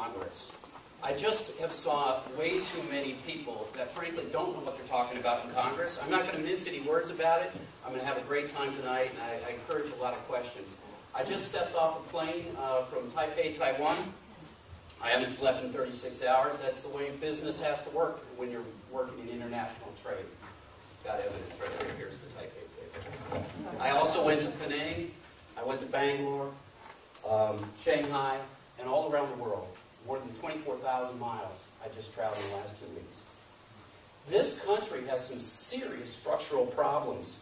Congress. I just have saw way too many people that frankly don't know what they're talking about in Congress. I'm not going to mince any words about it. I'm going to have a great time tonight, and I encourage a lot of questions. I just stepped off a plane from Taipei, Taiwan. I haven't slept in 36 hours. That's the way business has to work when you're working in international trade. Got evidence right there. Here's the Taipei paper. I also went to Penang. I went to Bangalore, Shanghai, and all around the world. More than 24,000 miles I just traveled in the last 2 weeks. This country has some serious structural problems,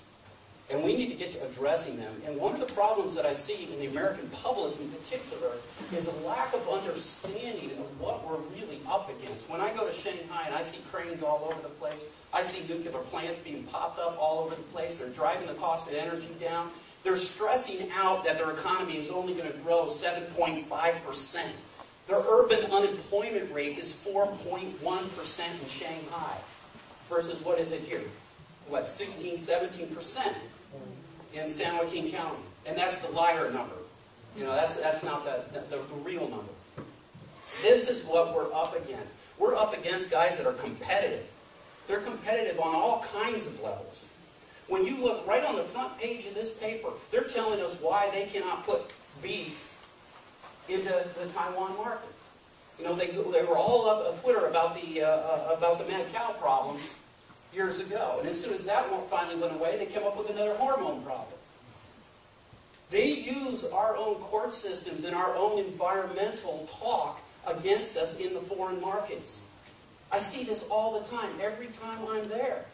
and we need to get to addressing them. And one of the problems that I see in the American public in particular is a lack of understanding of what we're really up against. When I go to Shanghai and I see cranes all over the place, I see nuclear plants being popped up all over the place, they're driving the cost of energy down, they're stressing out that their economy is only going to grow 7.5%. Their urban unemployment rate is 4.1% in Shanghai versus what is it here? What, 16, 17% in San Joaquin County. And that's the liar number. You know, that's not the real number. This is what we're up against. We're up against guys that are competitive. They're competitive on all kinds of levels. When you look right on the front page of this paper, they're telling us why they cannot put beef into the Taiwan market. You know, they were all up on Twitter about the mad cow problem years ago. And as soon as that one finally went away, they came up with another hormone problem. They use our own court systems and our own environmental talk against us in the foreign markets. I see this all the time, every time I'm there.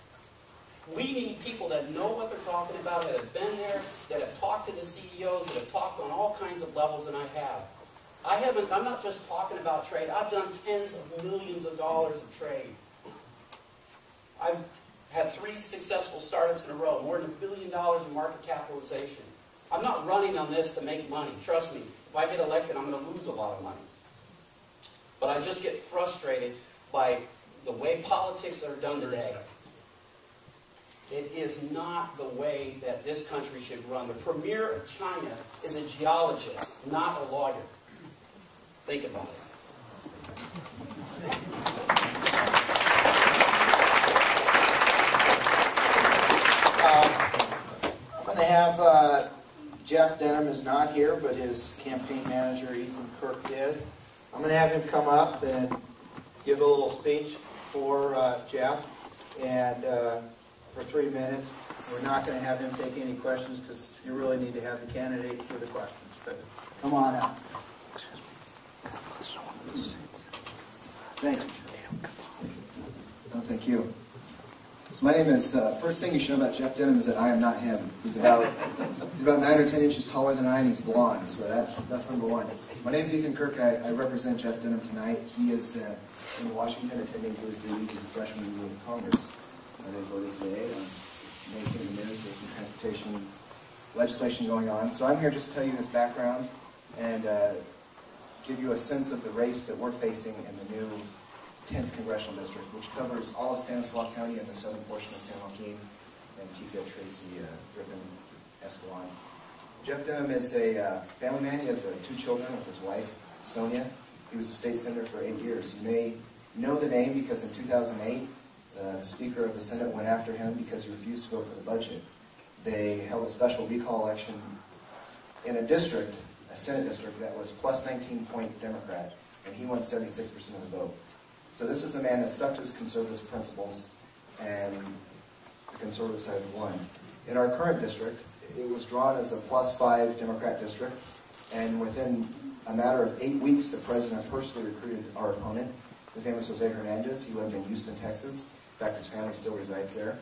We need people that know what they're talking about, that have been there, that have talked to the CEOs, that have talked on all kinds of levels, and I have. I'm not just talking about trade. I've done tens of millions of dollars of trade. I've had 3 successful startups in a row, more than $1 billion in market capitalization. I'm not running on this to make money. Trust me, if I get elected, I'm going to lose a lot of money. But I just get frustrated by the way politics are done today. It is not the way that this country should run. The premier of China is a geologist, not a lawyer. Think about it. I'm going to have Jeff Denham is not here, but his campaign manager, Ethan Kirk, is. I'm going to have him come up and give a little speech for Jeff, and for 3 minutes. We're not going to have him take any questions because you really need to have the candidate for the questions. But come on up. Thank you. Oh, thank you. So my name is, first thing you should know about Jeff Denham is that I am not him. He's about 9 or 10 inches taller than I, and he's blonde, so that's number one. My name is Ethan Kirk. I represent Jeff Denham tonight. He is in Washington attending to his duties as a freshman member of Congress. That is voted today. You may see in the news there's some transportation legislation going on. So I'm here just to tell you his background and give you a sense of the race that we're facing in the new 10th Congressional District, which covers all of Stanislaus County and the southern portion of San Joaquin, Antigua, Tracy, Ripon, Escalon. Jeff Denham is a family man. He has 2 children with his wife, Sonia. He was a state senator for 8 years. You may know the name because in 2008, the Speaker of the Senate went after him because he refused to vote for the budget. They held a special recall election in a district, a Senate district, that was plus 19-point Democrat, and he won 76% of the vote. So this is a man that stuck to his conservative principles, and the conservatives have won. In our current district, it was drawn as a plus 5 Democrat district, and within a matter of 8 weeks, the president personally recruited our opponent. His name was Jose Hernandez. He lived in Houston, Texas. In fact, his family still resides there.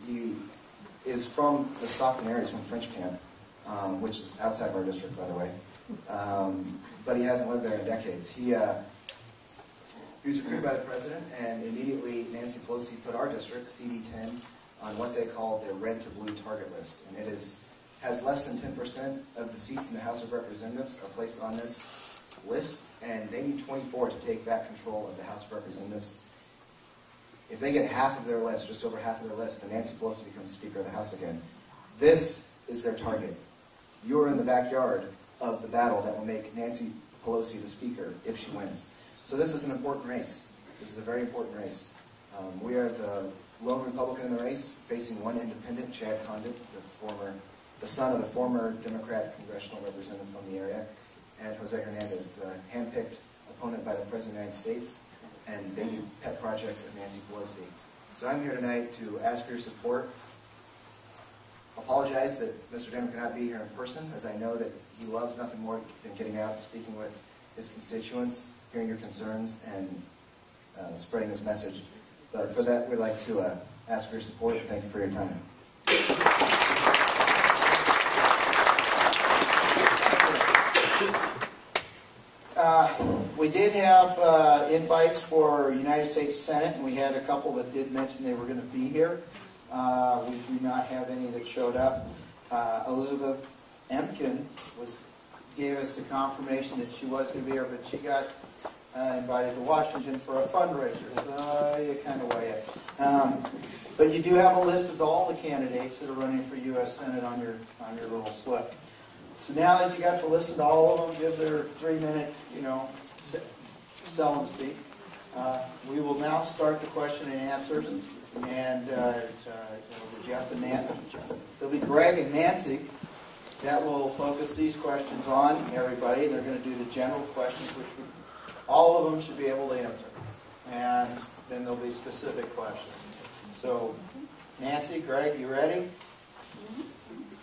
He is from the Stockton area. He's from French Camp, which is outside of our district, by the way. But he hasn't lived there in decades. He was recruited by the president, and immediately Nancy Pelosi put our district, CD10, on what they call their red to blue target list. And it has less than 10% of the seats in the House of Representatives are placed on this list, and they need 24 to take back control of the House of Representatives. If they get half of their list, just over half of their list, then Nancy Pelosi becomes Speaker of the House again. This is their target. You are in the backyard of the battle that will make Nancy Pelosi, the Speaker, if she wins. So this is an important race. This is a very important race. We are the lone Republican in the race, facing one independent, Chad Condit, the son of the former Democrat congressional representative from the area, and Jose Hernandez, the handpicked opponent by the President of the United States and baby pet project of Nancy Pelosi. So I'm here tonight to ask for your support. Apologize that Mr. Denham cannot be here in person, as I know that he loves nothing more than getting out and speaking with his constituents, hearing your concerns, and spreading his message. But for that, we'd like to ask for your support and thank you for your time. We did have invites for United States Senate, and we had a couple that did mention they were going to be here. We do not have any that showed up. Elizabeth Emkin gave us a confirmation that she was going to be here, but she got invited to Washington for a fundraiser, so you kind of weigh it. But you do have a list of all the candidates that are running for U.S. Senate on your little slip. So now that you got the list of all of them, give their 3-minute, sell and speak. We will now start the question and answers, and Jeff and Nancy. There'll be Greg and Nancy that will focus these questions on everybody. They're going to do the general questions, which all of them should be able to answer, and then there'll be specific questions. So, Nancy, Greg, you ready?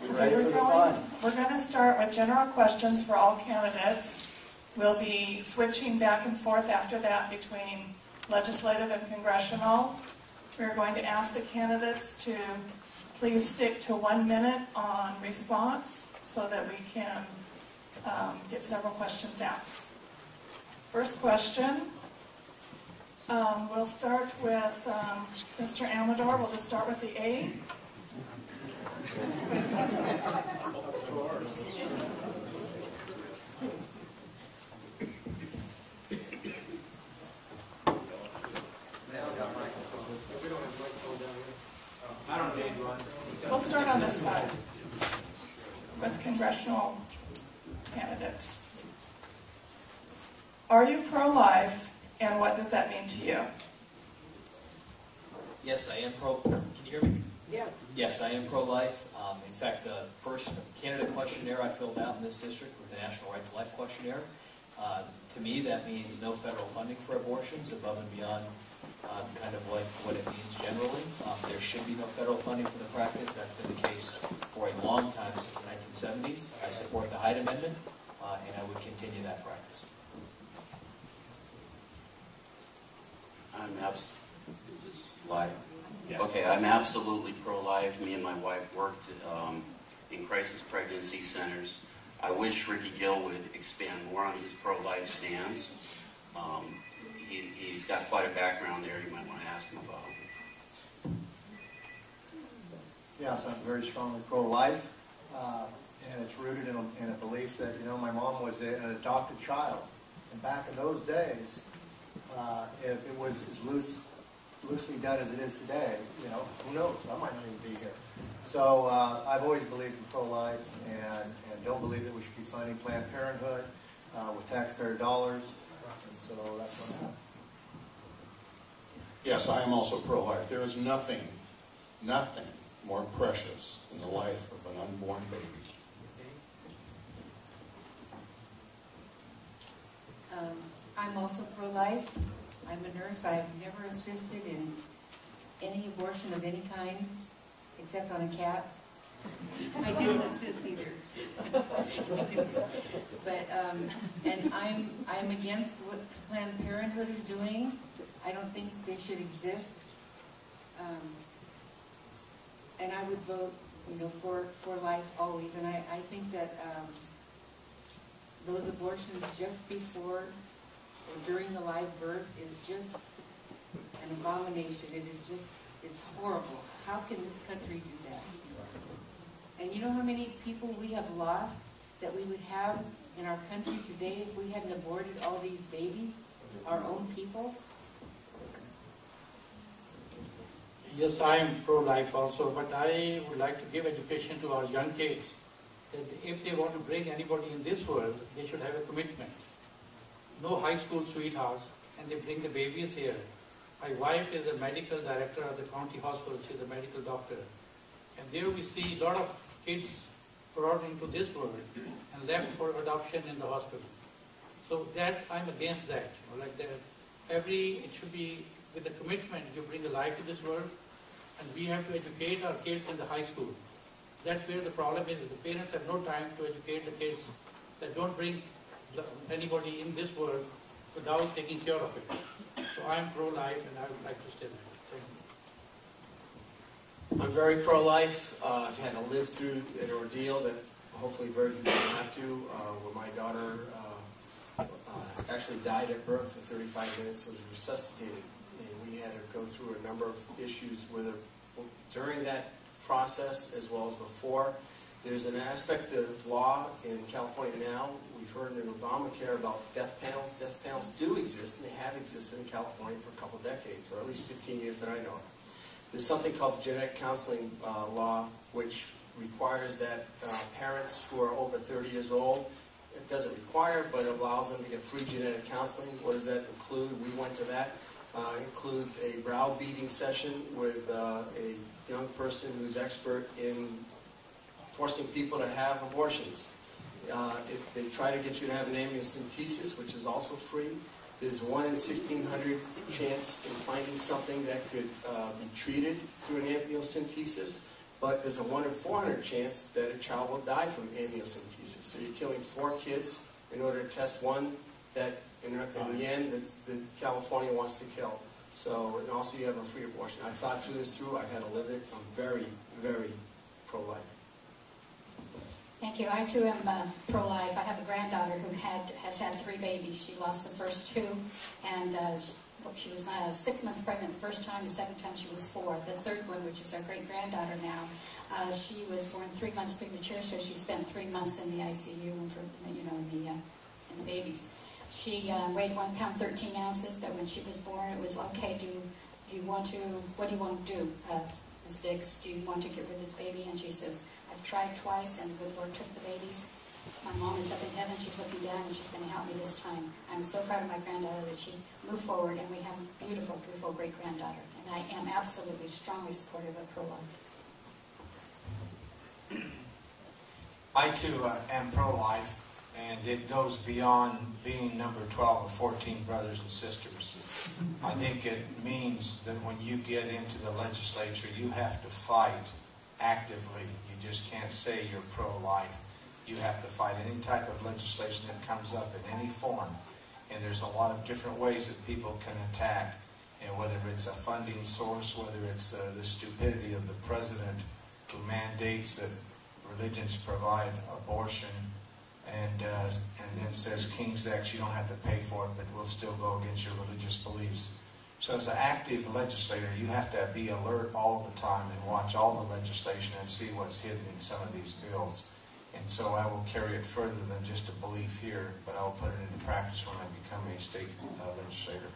You ready for the fun? We're going to start with general questions for all candidates. We'll be switching back and forth after that between legislative and congressional. We're going to ask the candidates to please stick to 1 minute on response so that we can get several questions out. First question, we'll start with Mr. Amador. We'll just start with the A. We'll start on this side with congressional candidate. Are you pro-life, and what does that mean to you? Yes, I am pro. Can you hear me? Yeah. Yes, I am pro-life. In fact, the first candidate questionnaire I filled out in this district was the National Right to Life questionnaire. To me, that means no federal funding for abortions above and beyond kind of what it means generally. There should be no federal funding for the practice. That's been the case for a long time, since the 1970s. I support the Hyde Amendment, and I would continue that practice. Is this live? Yeah. Okay, I'm absolutely pro-life. Me and my wife worked in crisis pregnancy centers. I wish Ricky Gill would expand more on his pro-life stance. He's got quite a background there you might want to ask him about. Yes, I'm very strongly pro-life, and it's rooted in a belief that, my mom was an adopted child. And back in those days, if it was as loosely done as it is today, who knows? I might not even be here. So I've always believed in pro-life and don't believe that we should be funding Planned Parenthood with taxpayer dollars. And so that's what I have. Yes, I am also pro-life. There is nothing more precious than the life of an unborn baby. I'm also pro-life. I'm a nurse. I've never assisted in any abortion of any kind, except on a cat. I didn't assist either. But and I'm against what Planned Parenthood is doing. I don't think they should exist. And I would vote, for life always. And I think that those abortions just before or during the live birth is just an abomination. It's horrible. How can this country do that? And you know how many people we have lost that we would have in our country today if we hadn't aborted all these babies, our own people? Yes, I am pro-life also, but I would like to give education to our young kids that if they want to bring anybody in this world, they should have a commitment. no high school sweethearts, and they bring the babies here. My wife is a medical director of the county hospital. She's a medical doctor. And there we see a lot of kids brought into this world and left for adoption in the hospital. So that, I'm against that. Like that, it should be with a commitment. You bring a life to this world, and we have to educate our kids in the high school. That's where the problem is. The parents have no time to educate the kids. That don't bring anybody in this world without taking care of it. So I'm pro-life, and I would like to stay there. Thank you. I'm very pro-life. I've had to live through an ordeal that hopefully very few people have to, where my daughter actually died at birth for 35 minutes, was resuscitated. And we had to go through a number of issues with her during that process as well as before. There's an aspect of law in California now. We've heard in Obamacare about death panels. Death panels do exist, and they have existed in California for a couple decades, or at least 15 years that I know of. There's something called genetic counseling law, which requires that parents who are over 30 years old, it doesn't require, but it allows them to get free genetic counseling. What does that include? We went to that. Includes a browbeating session with a young person who's expert in forcing people to have abortions. They try to get you to have an amniocentesis, which is also free. There's 1 in 1,600 chance in finding something that could be treated through an amniocentesis, but there's a 1 in 400 chance that a child will die from amniocentesis. So you're killing 4 kids in order to test one that, in the end, that California wants to kill. So, and also you have a free abortion. I thought through this through. I've had to live it. I'm very, very pro-life. Thank you. I too am pro-life. I have a granddaughter who has had 3 babies. She lost the first 2, and she was 6 months pregnant the first time. The second time she was 4. The third one, which is our great-granddaughter now, she was born 3 months premature, so she spent 3 months in the ICU and in the babies. She weighed 1 pound 13 ounces, but when she was born, it was okay. What do you want to do, Ms. Dix? Do you want to get rid of this baby? And she says, I've tried twice, and the good Lord took the babies. My mom is up in heaven. She's looking down, and she's going to help me this time. I'm so proud of my granddaughter that she moved forward, and we have a beautiful, beautiful great-granddaughter. And I am absolutely, strongly supportive of pro-life. I, too, am pro-life, and it goes beyond being number 12 of 14 brothers and sisters. I think it means that when you get into the legislature, you have to fight actively. You just can't say you're pro-life. You have to fight any type of legislation that comes up in any form. And there's a lot of different ways that people can attack. And whether it's a funding source, whether it's the stupidity of the president who mandates that religions provide abortion and then says King's X, you don't have to pay for it, but we'll still go against your religious beliefs. So as an active legislator, you have to be alert all the time and watch all the legislation and see what's hidden in some of these bills. And so I will carry it further than just a belief here, but I'll put it into practice when I become a state legislator.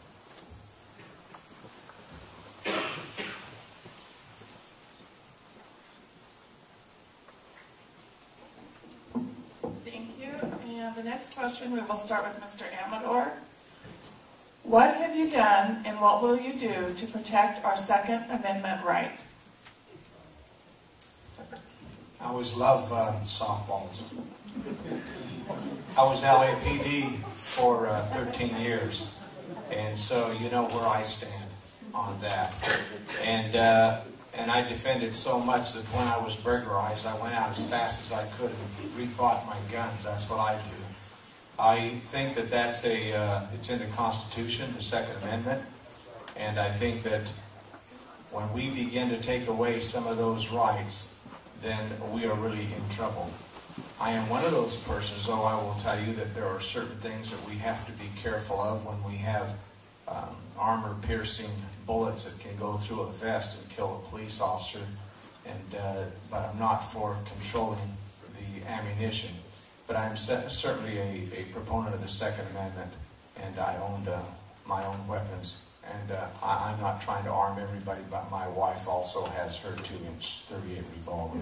Thank you. And the next question, we will start with Mr. Amador. What have you done and what will you do to protect our Second Amendment right? I always love softballs. I was LAPD for 13 years, and so you know where I stand on that. And I defended so much that when I was burglarized, I went out as fast as I could and rebought my guns. That's what I do. I think that that's it's in the Constitution, the Second Amendment, and I think that when we begin to take away some of those rights, then we are really in trouble. I am one of those persons, though I will tell you that there are certain things that we have to be careful of when we have armor-piercing bullets that can go through a vest and kill a police officer. But I'm not for controlling the ammunition. But I'm certainly a proponent of the Second Amendment, and I owned my own weapons. And I'm not trying to arm everybody, but my wife also has her 2-inch .38 revolver.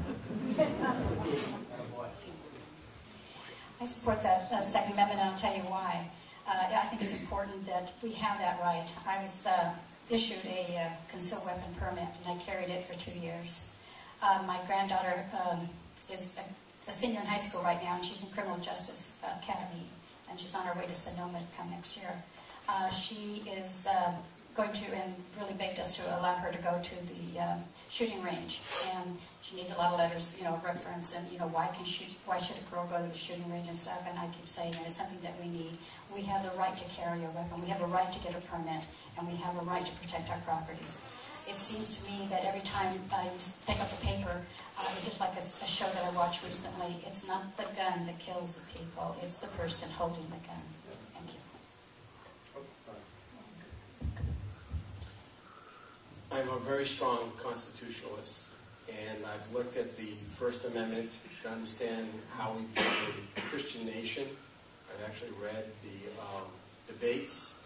I support that Second Amendment, and I'll tell you why. I think it's important that we have that right. I was issued a concealed weapon permit, and I carried it for 2 years. My granddaughter is a senior in high school right now, and she's in criminal justice academy, and she's on her way to Sonoma to come next year. She is going to, and really begged us to allow her to go to the shooting range, and she needs a lot of letters, reference, and why should a girl go to the shooting range and stuff? And I keep saying that it's something that we need. We have the right to carry a weapon. We have a right to get a permit, and we have a right to protect our properties. It seems to me that every time you pick up the paper, just like a show that I watched recently, it's not the gun that kills the people, it's the person holding the gun. Thank you. I'm a very strong constitutionalist, and I've looked at the First Amendment to understand how we became a Christian nation. I've actually read the debates,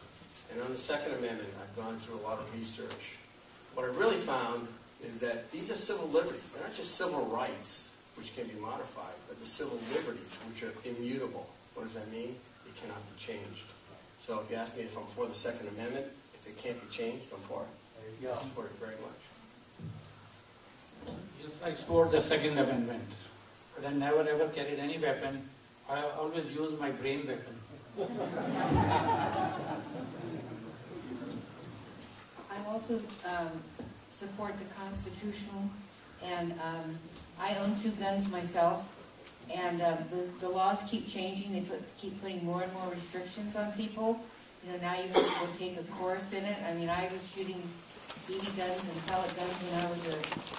and on the Second Amendment, I've gone through a lot of research. What I really found is that these are civil liberties. They're not just civil rights, which can be modified, but the civil liberties, which are immutable. What does that mean? They cannot be changed. So if you ask me if I'm for the Second Amendment, if it can't be changed, I'm for it. I support it very much. Yes, I support the Second Amendment, but I never ever carried any weapon. I always use my brain weapon. I also support the Constitution, and I own 2 guns myself, and the laws keep changing. They keep putting more and more restrictions on people. Now you have to go take a course in it. I mean, I was shooting BB guns and pellet guns when I was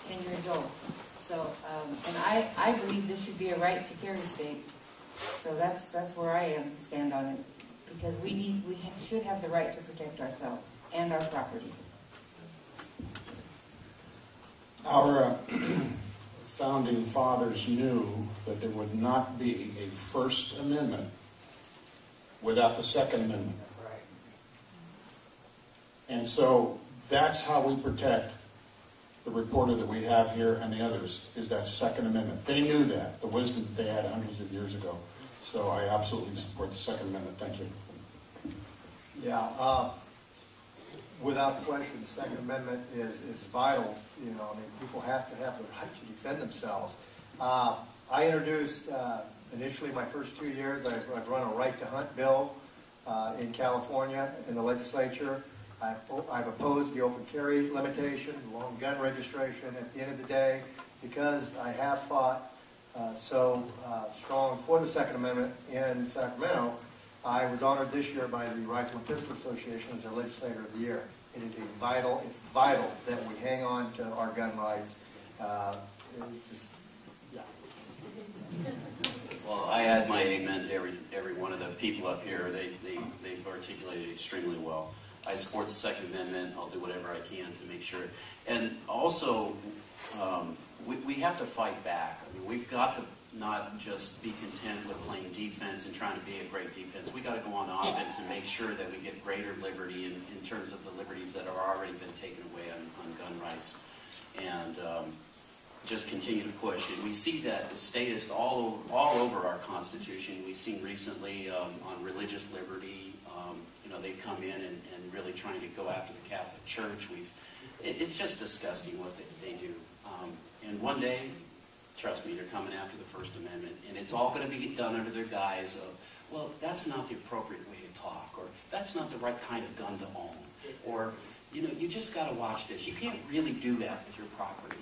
10 years old. So, and I believe this should be a right to carry state. So that's where I stand on it, because we should have the right to protect ourselves and our property. Our founding fathers knew that there would not be a First Amendment without the Second Amendment. And so that's how we protect the reporter that we have here and the others, is that Second Amendment. They knew that, the wisdom that they had hundreds of years ago. So I absolutely support the Second Amendment. Thank you. Yeah, without question, the Second Amendment is vital. People have to have the right to defend themselves. I introduced, initially my first 2 years, I've run a right to hunt bill in California in the legislature. I've opposed the open carry limitation, the long gun registration. At the end of the day, because I have fought so strong for the Second Amendment in Sacramento, I was honored this year by the Rifle and Pistol Association as their Legislator of the Year. It's vital that we hang on to our gun rights. Well, I add my amen to every one of the people up here. They've articulated it extremely well. I support the Second Amendment. I'll do whatever I can to make sure. And also, we have to fight back. I mean, we've got to not just be content with playing defense and trying to be a great defense. We've got to go on offense and make sure that we get greater liberty in terms of the liberties that have already been taken away on gun rights. And just continue to push. And we see that statist all over our Constitution. We've seen recently on religious liberty, they've come in and really trying to go after the Catholic Church. It's just disgusting what they do. And one day, trust me, they're coming after the First Amendment, and it's all going to be done under their guise of, well, that's not the appropriate way to talk, or that's not the right kind of gun to own, or, you just got to watch this. You can't really do that with your property.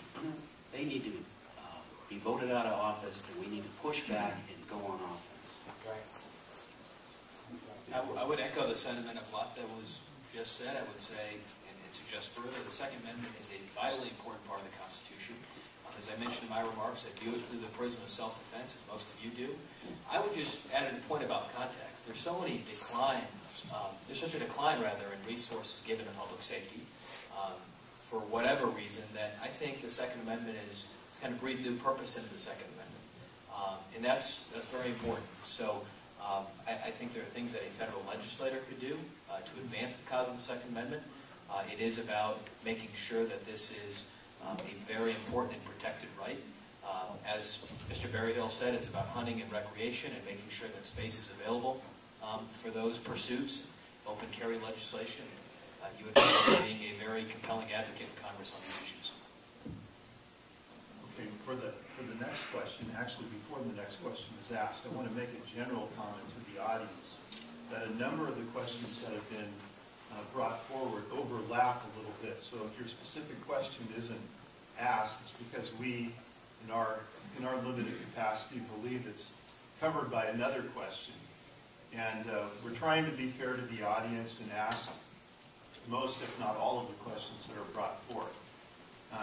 They need to be voted out of office, and we need to push back and go on offense. I would echo the sentiment of what that was just said. I would say, and suggest further, the Second Amendment is a vitally important part of the Constitution. As I mentioned in my remarks, I view it through the prism of self-defense, as most of you do. I would just add a point about context. There's so many declines, there's such a decline, rather, in resources given to public safety, for whatever reason, that I think the Second Amendment is kind of breathed new purpose into the Second Amendment. And that's very important. So I think there are things that a federal legislator could do to advance the cause of the Second Amendment. It is about making sure that this is a very important and protected right. As Mr. Berryhill said, it's about hunting and recreation and making sure that space is available for those pursuits, open carry legislation. You would be being a very compelling advocate in Congress on these issues. Okay, for the next question, actually before the next question is asked, I want to make a general comment to the audience that a number of the questions that have been brought forward overlap a little bit. So if your specific question isn't asked, it's because we, in our limited capacity, believe it's covered by another question. And we're trying to be fair to the audience and ask most, if not all, of the questions that are brought forth.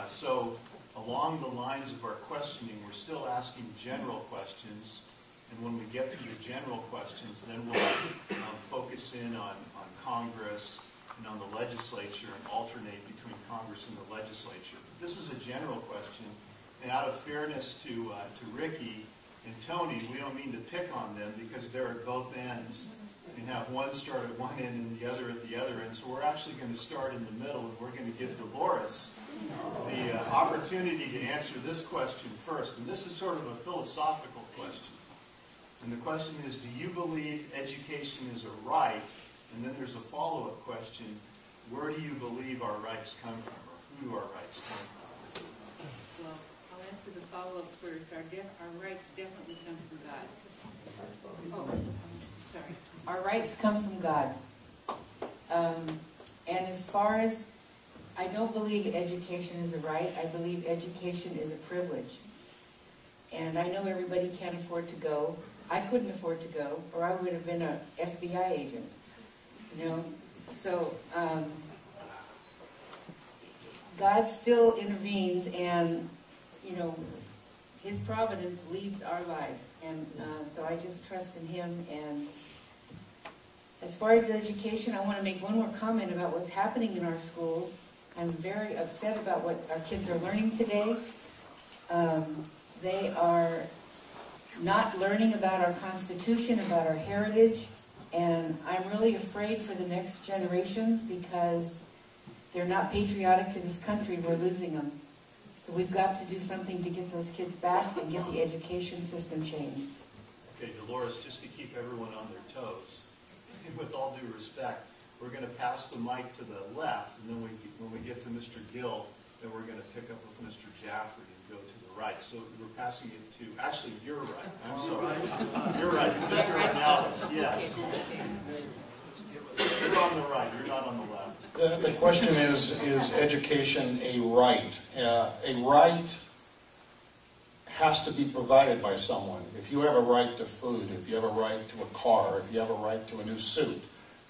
So along the lines of our questioning, we're still asking general questions. And when we get to the general questions, then we'll focus in on Congress and on the legislature and alternate between Congress and the legislature. But this is a general question. And out of fairness to Ricky and Tony, we don't mean to pick on them because they're at both ends and have one start at one end and the other at the other end. So we're actually going to start in the middle, and we're going to give Dolores the opportunity to answer this question first. And this is sort of a philosophical question. And the question is, do you believe education is a right? And then there's a follow-up question, where do you believe our rights come from, or who do our rights come from? Well, I'll answer the follow-up first. Our rights definitely come from God. Oh, sorry. Our rights come from God. And as far as, I don't believe education is a right. I believe education is a privilege. And I know everybody can't afford to go. I couldn't afford to go, or I would have been an FBI agent. You know? So, God still intervenes, and, you know, His providence leads our lives. And so I just trust in Him. And as far as education, I want to make one more comment about what's happening in our schools. I'm very upset about what our kids are learning today. They are not learning about our Constitution, about our heritage, and I'm really afraid for the next generations because they're not patriotic to this country. We're losing them. So we've got to do something to get those kids back and get the education system changed. Okay, Dolores, just to keep everyone on their toes, and with all due respect, we're going to pass the mic to the left, and then when we get to Mr. Gill, then we're going to pick up with Mr. Jaffrey and go to the right. So we're passing it to, actually, you're right. I'm sorry. You're right. Mr. Ronaldes, yes. You're on the right. You're not on the left. The question is education a right? A right has to be provided by someone. If you have a right to food, if you have a right to a car, if you have a right to a new suit,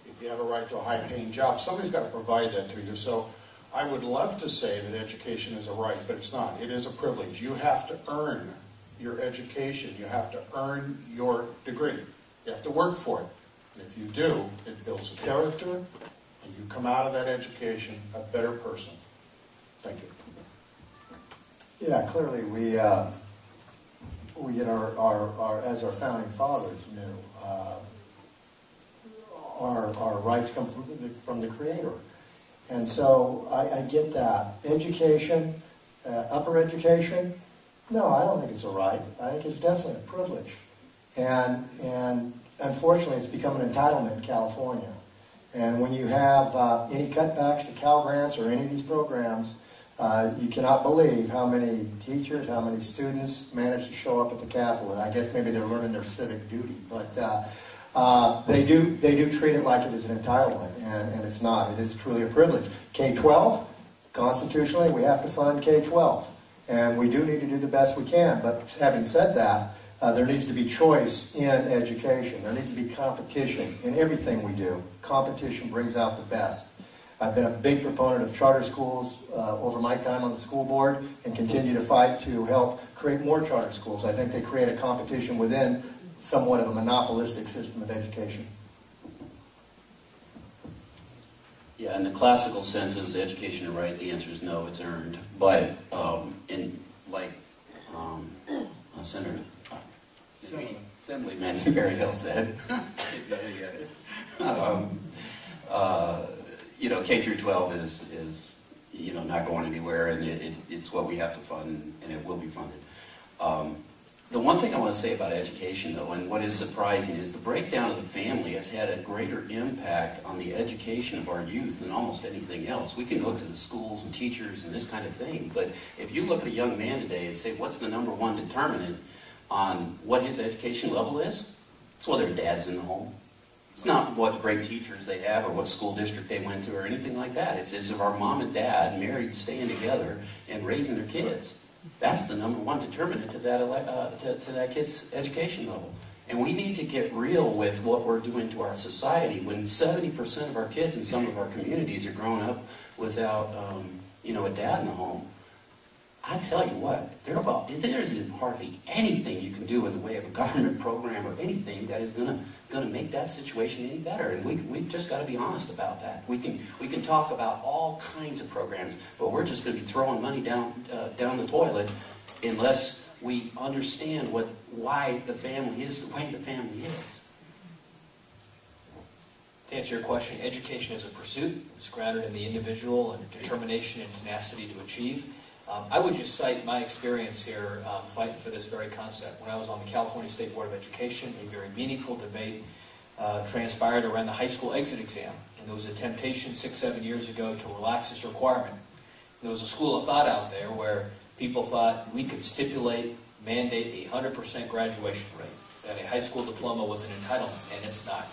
if you have a right to a high-paying job, somebody's got to provide that to you. So I would love to say that education is a right, but it's not. It is a privilege. You have to earn your education. You have to earn your degree. You have to work for it. And if you do, it builds character, and you come out of that education a better person. Thank you. Yeah, clearly we get our as our founding fathers knew, our rights come from the Creator. And so I get that. Education, upper education, no, I don't think it's a right. I think it's definitely a privilege. And unfortunately, it's become an entitlement in California. And when you have any cutbacks to Cal Grants or any of these programs, you cannot believe how many teachers, how many students manage to show up at the Capitol. I guess maybe they're learning their civic duty, but they do treat it like it is an entitlement, and it's not. It is truly a privilege. K-12, constitutionally, we have to fund K-12, and we do need to do the best we can. But having said that, there needs to be choice in education. There needs to be competition in everything we do. Competition brings out the best. I've been a big proponent of charter schools over my time on the school board and continue to fight to help create more charter schools. I think they create a competition within somewhat of a monopolistic system of education. Yeah, in the classical sense, is education a right? The answer is no, it's earned. But in like Senator Assemblyman Barry Hill said, you know, K through 12 is not going anywhere, and it's what we have to fund, and it will be funded. The one thing I want to say about education, though, and what is surprising, is the breakdown of the family has had a greater impact on the education of our youth than almost anything else. We can look to the schools and teachers and this kind of thing, but if you look at a young man today and say, what's the number one determinant on what his education level is? It's whether dad's in the home. It's not what great teachers they have or what school district they went to or anything like that. It's if our mom and dad married, staying together, and raising their kids. That's the number one determinant to that kid's education level. And we need to get real with what we're doing to our society when 70% of our kids in some of our communities are growing up without a dad in the home. I tell you what, there isn't hardly anything you can do in the way of a government program or anything that is going to make that situation any better. And we've just got to be honest about that. We can talk about all kinds of programs, but we're just going to be throwing money down the toilet unless we understand why the family is the way the family is. To answer your question, education is a pursuit. It's grounded in the individual and determination and tenacity to achieve. I would just cite my experience here fighting for this very concept. When I was on the California State Board of Education, a very meaningful debate transpired around the high school exit exam. And there was a temptation 6-7 years ago to relax this requirement. There was a school of thought out there where people thought we could mandate a 100% graduation rate, that a high school diploma was an entitlement, and it's not.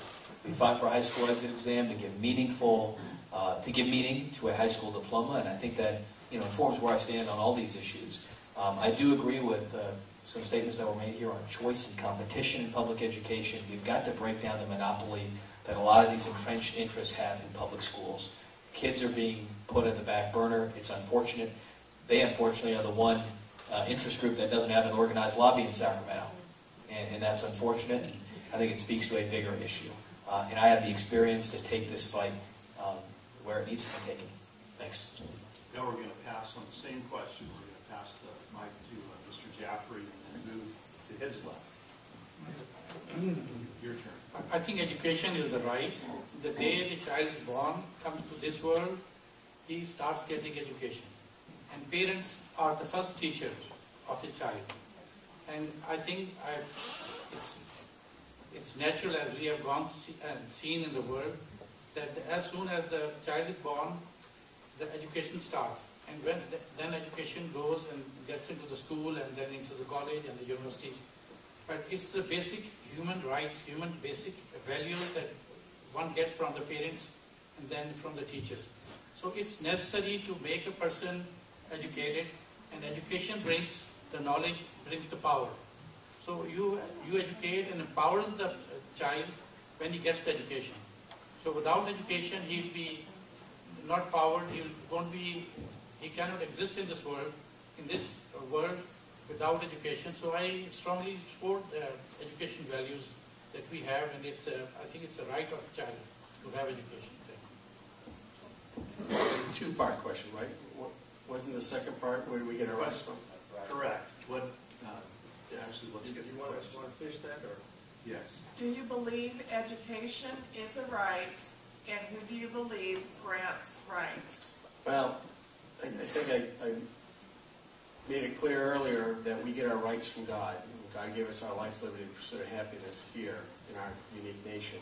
We fought for a high school exit exam to give meaning to a high school diploma, and I think that informs where I stand on all these issues. I do agree with some statements that were made here on choice and competition in public education. We've got to break down the monopoly that a lot of these entrenched interests have in public schools. Kids are being put at the back burner. It's unfortunate. They, unfortunately, are the one interest group that doesn't have an organized lobby in Sacramento. And that's unfortunate. And I think it speaks to a bigger issue. And I have the experience to take this fight where it needs to be taken. Thanks. Now we're going to pass on the same question. We're going to pass the mic to Mr. Jaffrey and move to his left. Your turn. I think education is the right. The day the child is born, comes to this world, he starts getting education. And parents are the first teachers of the child. And I think it's natural, as we have gone and seen in the world, that as soon as the child is born, the education starts. And then education goes and gets into the school and then into the college and the universities. But it's the basic human rights, human basic values that one gets from the parents and then from the teachers. So it's necessary to make a person educated, and education brings the knowledge, brings the power. So you educate and empowers the child when he gets the education. So without education, he'll be not powered, he cannot exist in this world without education. So I strongly support the education values that we have, and I think it's a right of a child to have education. It's a two-part question, right? Wasn't the second part where do we get our rights from? Correct. Actually, let's get the question. Want to finish that? Or? Yes. Do you believe education is a right, and who do you believe grants rights? Well, I think I made it clear earlier that we get our rights from God. God gave us our life, liberty, and pursuit of happiness here in our unique nation.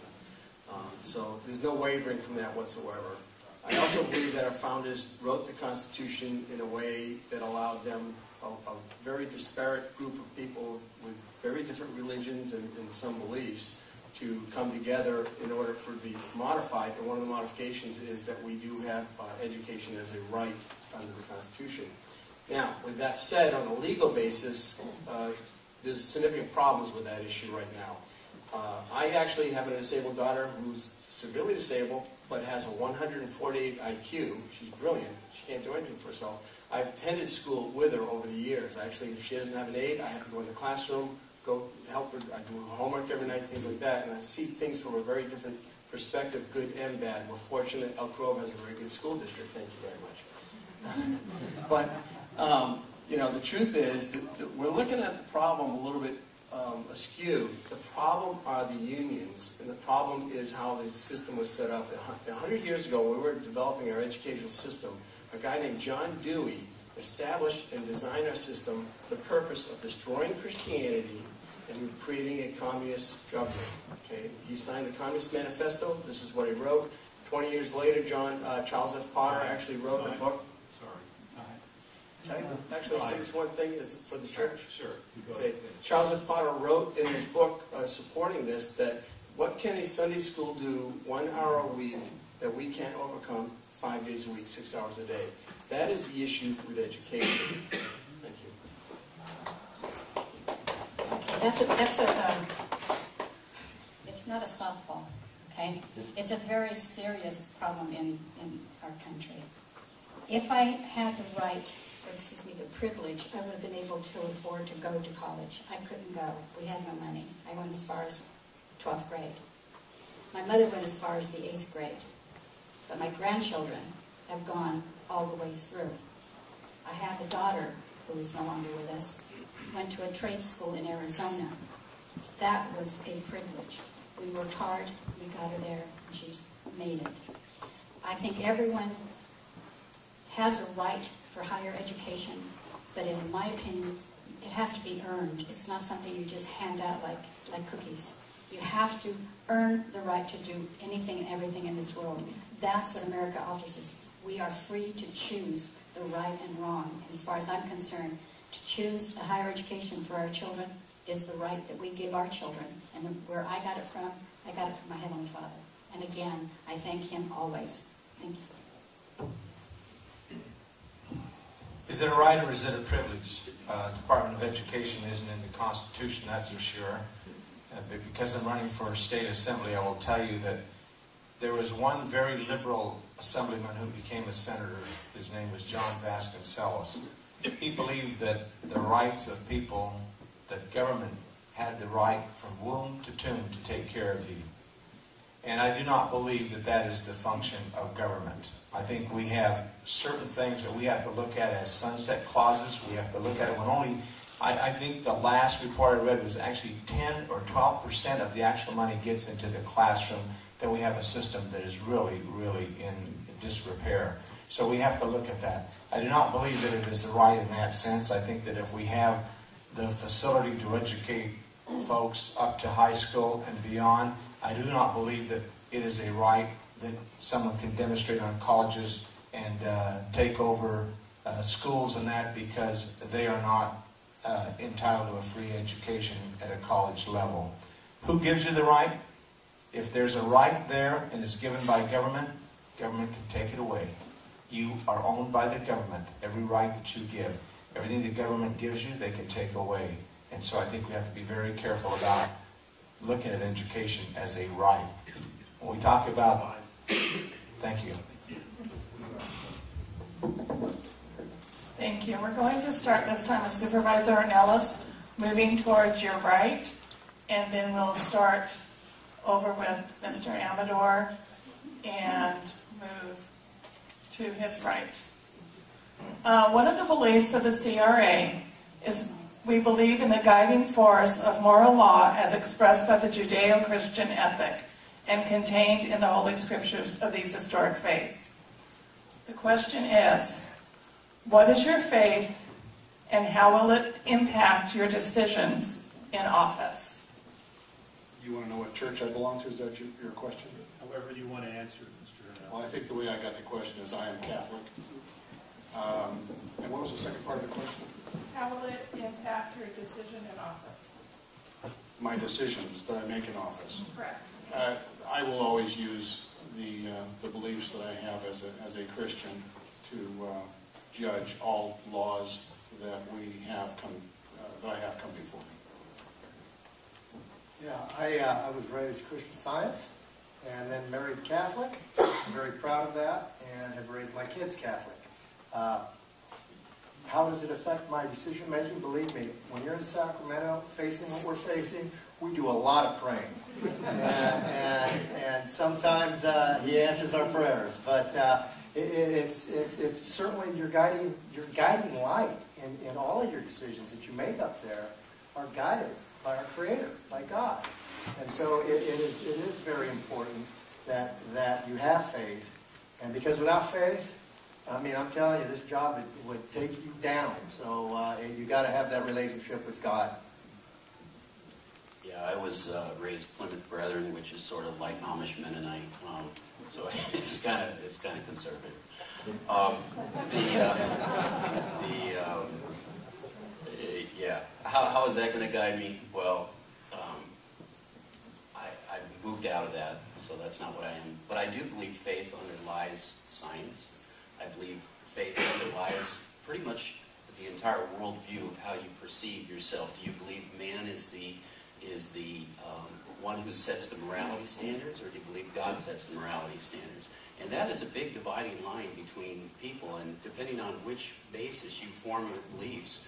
So there's no wavering from that whatsoever. I also believe that our founders wrote the Constitution in a way that allowed them, a very disparate group of people with very different religions and some beliefs, to come together in order for it to be modified. And one of the modifications is that we do have education as a right under the Constitution. Now, with that said, on a legal basis, there's significant problems with that issue right now. I actually have a disabled daughter who's severely disabled, but has a 148 IQ. She's brilliant. She can't do anything for herself. I've attended school with her over the years. Actually, if she doesn't have an aide, I have to go in the classroom, go help her. I do her homework every night, things like that. And I see things from a very different perspective, good and bad. We're fortunate Elk Grove has a very good school district. Thank you very much. But, the truth is that we're looking at the problem a little bit askew. The problem are the unions, and the problem is how the system was set up. 100 years ago, when we were developing our educational system, a guy named John Dewey establish and design our system for the purpose of destroying Christianity and creating a communist government. Okay? He signed the Communist Manifesto. This is what he wrote. 20 years later, Charles F. Potter actually wrote a book. Actually, say this one thing is for the church. Sure. Okay. Charles F. Potter wrote in his book supporting this that what can a Sunday school do 1 hour a week that we can't overcome 5 days a week, 6 hours a day? That is the issue with education. Thank you. It's not a softball, okay? It's a very serious problem in our country. If I had the right, or excuse me, the privilege, I would have been able to afford to go to college. I couldn't go. We had no money. I went as far as 12th grade. My mother went as far as the 8th grade. But my grandchildren have gone all the way through. I have a daughter who is no longer with us, went to a trade school in Arizona. That was a privilege. We worked hard, we got her there, and she's made it. I think everyone has a right for higher education, but in my opinion, it has to be earned. It's not something you just hand out like cookies. You have to earn the right to do anything and everything in this world. That's what America offers us. We are free to choose the right and wrong. And as far as I'm concerned, to choose a higher education for our children is the right that we give our children. And where I got it from my Heavenly Father. And again, I thank Him always. Thank you. Is it a right or is it a privilege? Department of Education isn't in the Constitution, that's for sure. But because I'm running for state assembly, I will tell you that there was one very liberal assemblyman who became a senator. His name was John Vasconcellos. He believed that the rights of people, that government had the right from womb to tomb to take care of you. And I do not believe that that is the function of government. I think we have certain things that we have to look at as sunset clauses. We have to look at it when only, I think the last report I read was actually 10 or 12% of the actual money gets into the classroom. Then we have a system that is really, really in disrepair. So we have to look at that. I do not believe that it is a right in that sense. I think that if we have the facility to educate folks up to high school and beyond, I do not believe that it is a right that someone can demonstrate on colleges and take over schools and that because they are not entitled to a free education at a college level. Who gives you the right? If there's a right there and it's given by government, government can take it away. You are owned by the government. Every right that you give, everything the government gives you, they can take away. And so I think we have to be very careful about looking at education as a right. When we talk about... Thank you. Thank you. We're going to start this time with Supervisor Ornelas, moving towards your right, and then we'll start over with Mr. Amador and move to his right. One of the beliefs of the CRA is we believe in the guiding force of moral law as expressed by the Judeo-Christian ethic and contained in the Holy Scriptures of these historic faiths. The question is, what is your faith and how will it impact your decisions in office? You want to know what church I belong to? Is that your question? However you want to answer it, Mr. Hernandez. Well, I think the way I got the question is I am Catholic. And what was the second part of the question? How will it impact your decision in office? My decisions that I make in office. Correct. I will always use the beliefs that I have as a Christian to judge all laws that I have come before me. Yeah, I was raised Christian Science and then married Catholic. I'm very proud of that and have raised my kids Catholic. How does it affect my decision making? Believe me, when you're in Sacramento facing what we're facing, we do a lot of praying. And sometimes he answers our prayers. But it's certainly your guiding light in all of your decisions that you make up there are guided by our Creator, by God. And so it is very important that you have faith. And because without faith, I mean, I'm telling you, this job would take you down. So you got to have that relationship with God. Yeah, I was raised Plymouth Brethren, which is sort of like Amish Mennonite, so it's kind of conservative. Yeah, how is that going to guide me? Well, I moved out of that, so that's not what I am. But I do believe faith underlies science. I believe faith underlies pretty much the entire worldview of how you perceive yourself. Do you believe man is the one who sets the morality standards, or do you believe God sets the morality standards? And that is a big dividing line between people, and depending on which basis you form your beliefs,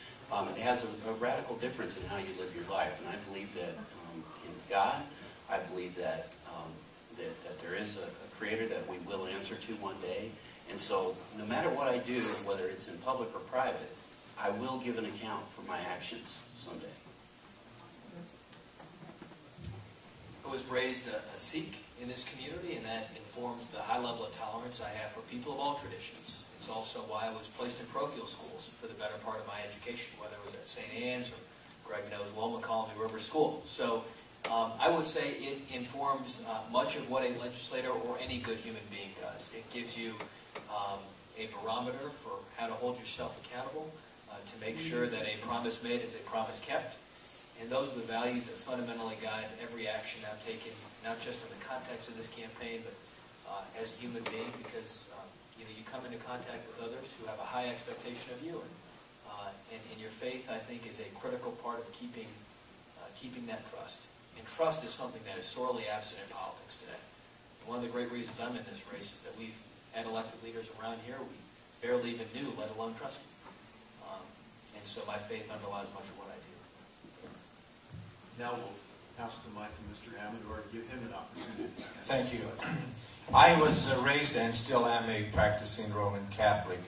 it has a radical difference in how you live your life. And I believe that in God, I believe that that there is a creator that we will answer to one day. And so no matter what I do, whether it's in public or private, I will give an account for my actions someday. I was raised a Sikh in this community, and that informs the high level of tolerance I have for people of all traditions. It's also why I was placed in parochial schools for the better part of my education, whether it was at St. Anne's or Greg knows well, McCollum River School. So I would say it informs much of what a legislator or any good human being does. It gives you a barometer for how to hold yourself accountable, to make sure that a promise made is a promise kept. And those are the values that fundamentally guide every action I've taken, not just in the context of this campaign, but as a human being, because you come into contact with others who have a high expectation of you, and your faith, I think, is a critical part of keeping that trust. And trust is something that is sorely absent in politics today. And one of the great reasons I'm in this race is that we've had elected leaders around here we barely even knew, let alone trust me. And so my faith underlies much of what I do. Now we'll pass the mic to Mr. Amador to give him an opportunity. Thank you. I was raised and still am a practicing Roman Catholic.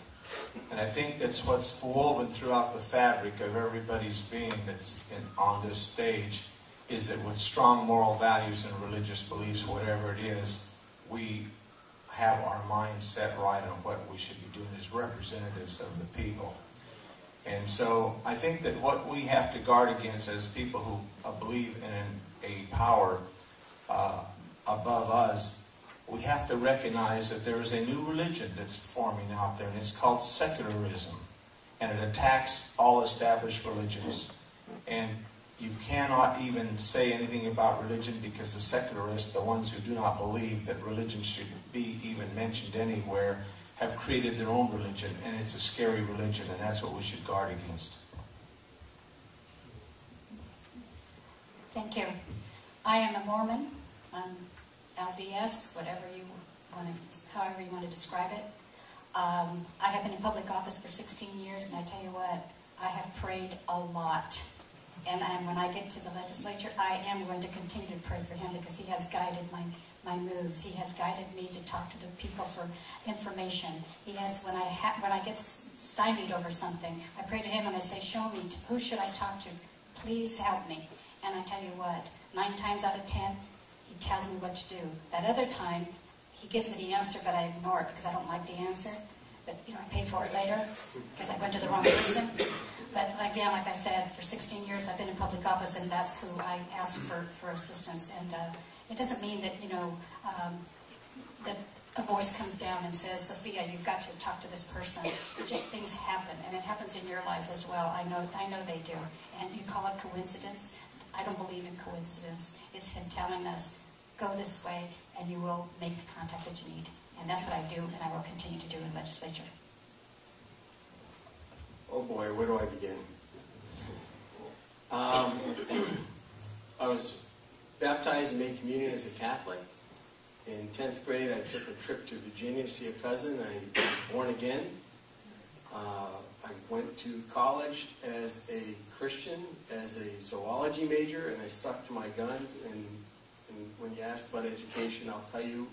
And I think that's what's woven throughout the fabric of everybody's being that's on this stage, is that with strong moral values and religious beliefs, whatever it is, we have our mind set right on what we should be doing as representatives of the people. And so I think that what we have to guard against as people who believe in a power above us, we have to recognize that there is a new religion that's forming out there, and it's called secularism. And it attacks all established religions. And you cannot even say anything about religion because the secularists, the ones who do not believe that religion should be even mentioned anywhere, have created their own religion, and it's a scary religion, and that's what we should guard against. Thank you. I am a Mormon. I'm LDS, whatever you want to, however you want to describe it. I have been in public office for 16 years, and I tell you what, I have prayed a lot. And when I get to the legislature, I am going to continue to pray for him because he has guided my moves. He has guided me to talk to the people for information. He has, when I get stymied over something, I pray to him and I say, show me, who should I talk to? Please help me. And I tell you what, 9 times out of 10, he tells me what to do. That other time, he gives me the answer, but I ignore it because I don't like the answer. But, I pay for it later because I went to the wrong person. But again, like I said, for 16 years I've been in public office, and that's who I ask for assistance. And it doesn't mean that, that a voice comes down and says, Sophia, you've got to talk to this person. Just things happen, and it happens in your lives as well. I know they do. And you call it coincidence. I don't believe in coincidence. It's him telling us, go this way, and you will make the contact that you need. And that's what I do, and I will continue to do in legislature. Oh boy, where do I begin? I was baptized and made communion as a Catholic. In 10th grade, I took a trip to Virginia to see a cousin. I was born again. I went to college as a Christian, as a zoology major, and I stuck to my guns. And when you ask about education, I'll tell you,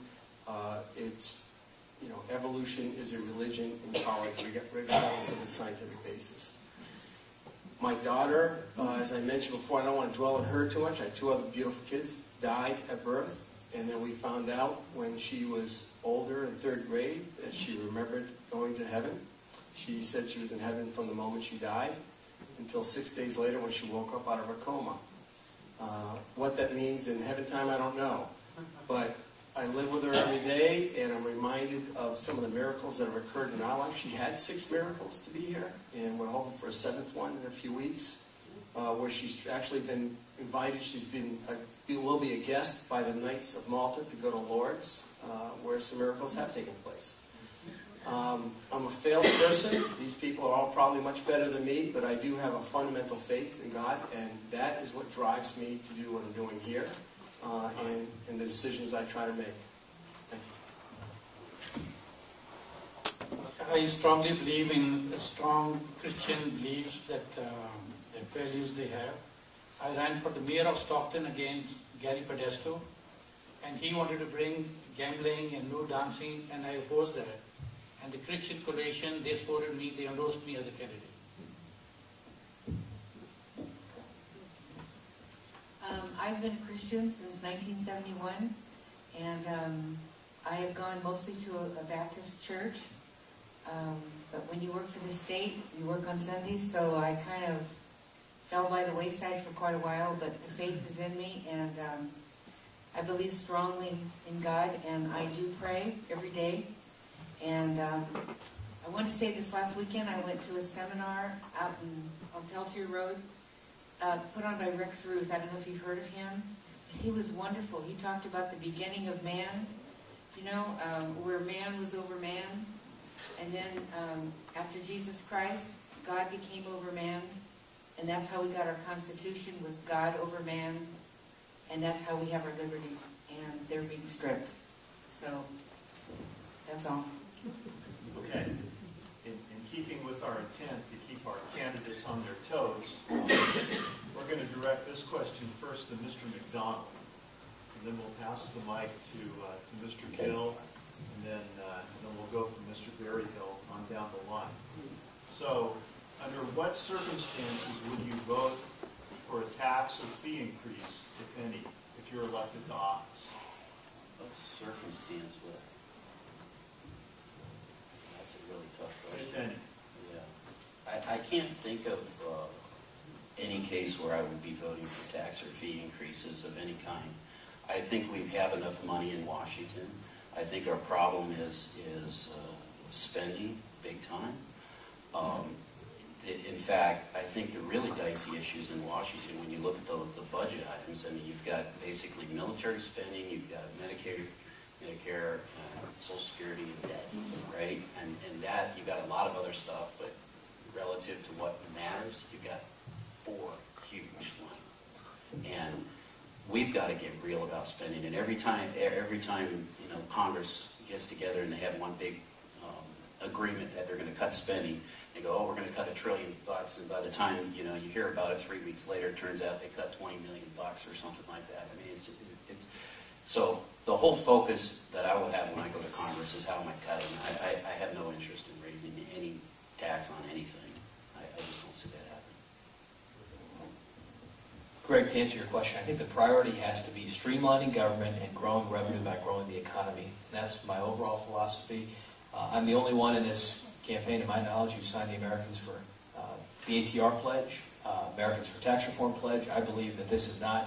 evolution is a religion in college, regardless of its scientific basis. My daughter, as I mentioned before, I don't want to dwell on her too much. I had 2 other beautiful kids, died at birth, and then we found out when she was older and third grade that she remembered going to heaven. She said she was in heaven from the moment she died until 6 days later when she woke up out of her coma. What that means in heaven time, I don't know. But I live with her every day, and I'm reminded of some of the miracles that have occurred in our life. She had 6 miracles to be here, and we're hoping for a 7th one in a few weeks, where she's actually been invited. Will be a guest by the Knights of Malta to go to Lourdes, where some miracles have taken place. I'm a failed person. These people are all probably much better than me, but I do have a fundamental faith in God, and that is what drives me to do what I'm doing here, and the decisions I try to make. Thank you. I strongly believe in strong Christian beliefs that values they have. I ran for the mayor of Stockton against Gary Podesto, and he wanted to bring gambling and no dancing, and I opposed that. And the Christian Coalition, they supported me, they endorsed me as a candidate. I've been a Christian since 1971, and I have gone mostly to a Baptist church. But when you work for the state, you work on Sundays, so I kind of fell by the wayside for quite a while, but the faith is in me, and I believe strongly in God, and I do pray every day. And I want to say this last weekend I went to a seminar out on Peltier Road, put on by Rex Ruth. I don't know if you've heard of him. He was wonderful. He talked about the beginning of man, where man was over man. And then after Jesus Christ, God became over man. And that's how we got our Constitution, with God over man. And that's how we have our liberties. And they're being stripped. So that's all. Okay. In keeping with our intent to keep our candidates on their toes, we're going to direct this question first to Mr. McDonald, and then we'll pass the mic to Mr. Gill, and then we'll go from Mr. Berryhill on down the line. So, under what circumstances would you vote for a tax or fee increase, if any, if you're elected to office? What circumstance would? That's a really tough question. If any. Yeah. I can't think of any case where I would be voting for tax or fee increases of any kind. I think we have enough money in Washington. I think our problem is spending big time. In fact, I think the really dicey issues in Washington, when you look at the budget items, I mean, you've got basically military spending, you've got Medicare, Social Security, and debt, right? And that, you've got a lot of other stuff, but relative to what matters, you've got 4 huge lines. And we've got to get real about spending. And every time Congress gets together and they have one big agreement that they're going to cut spending, they go, oh, we're going to cut $1 trillion, and by the time you hear about it 3 weeks later, it turns out they cut $20 million or something like that. I mean, it's so the whole focus that I will have when I go to Congress is how am I cutting. I have no interest in raising any tax on anything. I just don't see that happening. Greg, to answer your question, I think the priority has to be streamlining government and growing revenue by growing the economy. And that's my overall philosophy. I'm the only one in this campaign, to my knowledge, who signed the Americans for the ATR pledge, Americans for Tax Reform pledge. I believe that this is not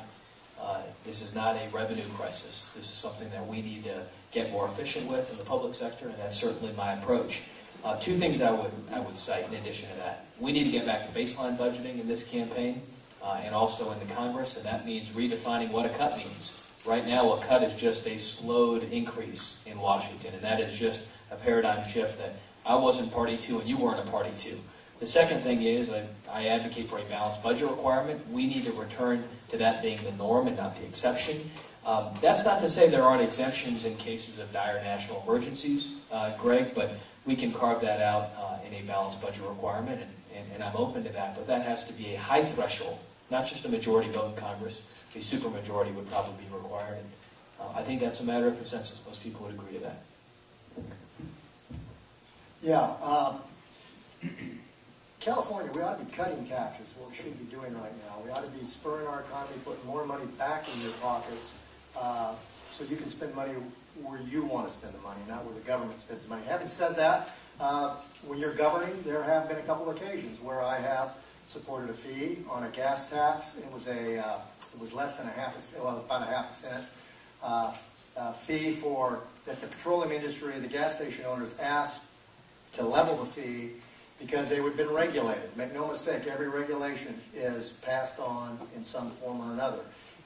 a revenue crisis. This is something that we need to get more efficient with in the public sector, and that's certainly my approach. 2 things I would cite in addition to that. We need to get back to baseline budgeting in this campaign, and also in the Congress, and that means redefining what a cut means. Right now, a cut is just a slowed increase in Washington, and that is just a paradigm shift that I wasn't party to and you weren't a party to. The second thing is I advocate for a balanced budget requirement. We need to return to that being the norm and not the exception. That's not to say there aren't exemptions in cases of dire national emergencies, Greg, but we can carve that out in a balanced budget requirement, and I'm open to that. But that has to be a high threshold, not just a majority vote in Congress. A supermajority would probably be required. And, I think that's a matter of consensus. Most people would agree to that. Yeah. California, we ought to be cutting taxes, what we should be doing right now. We ought to be spurring our economy, putting more money back in your pockets, so you can spend money where you want to spend the money, not where the government spends the money. Having said that, when you're governing, there have been a couple occasions where I have supported a fee on a gas tax. It was less than it was about a half a cent fee that the petroleum industry, the gas station owners asked to level the fee because they would have been regulated. Make no mistake, every regulation is passed on in some form or another.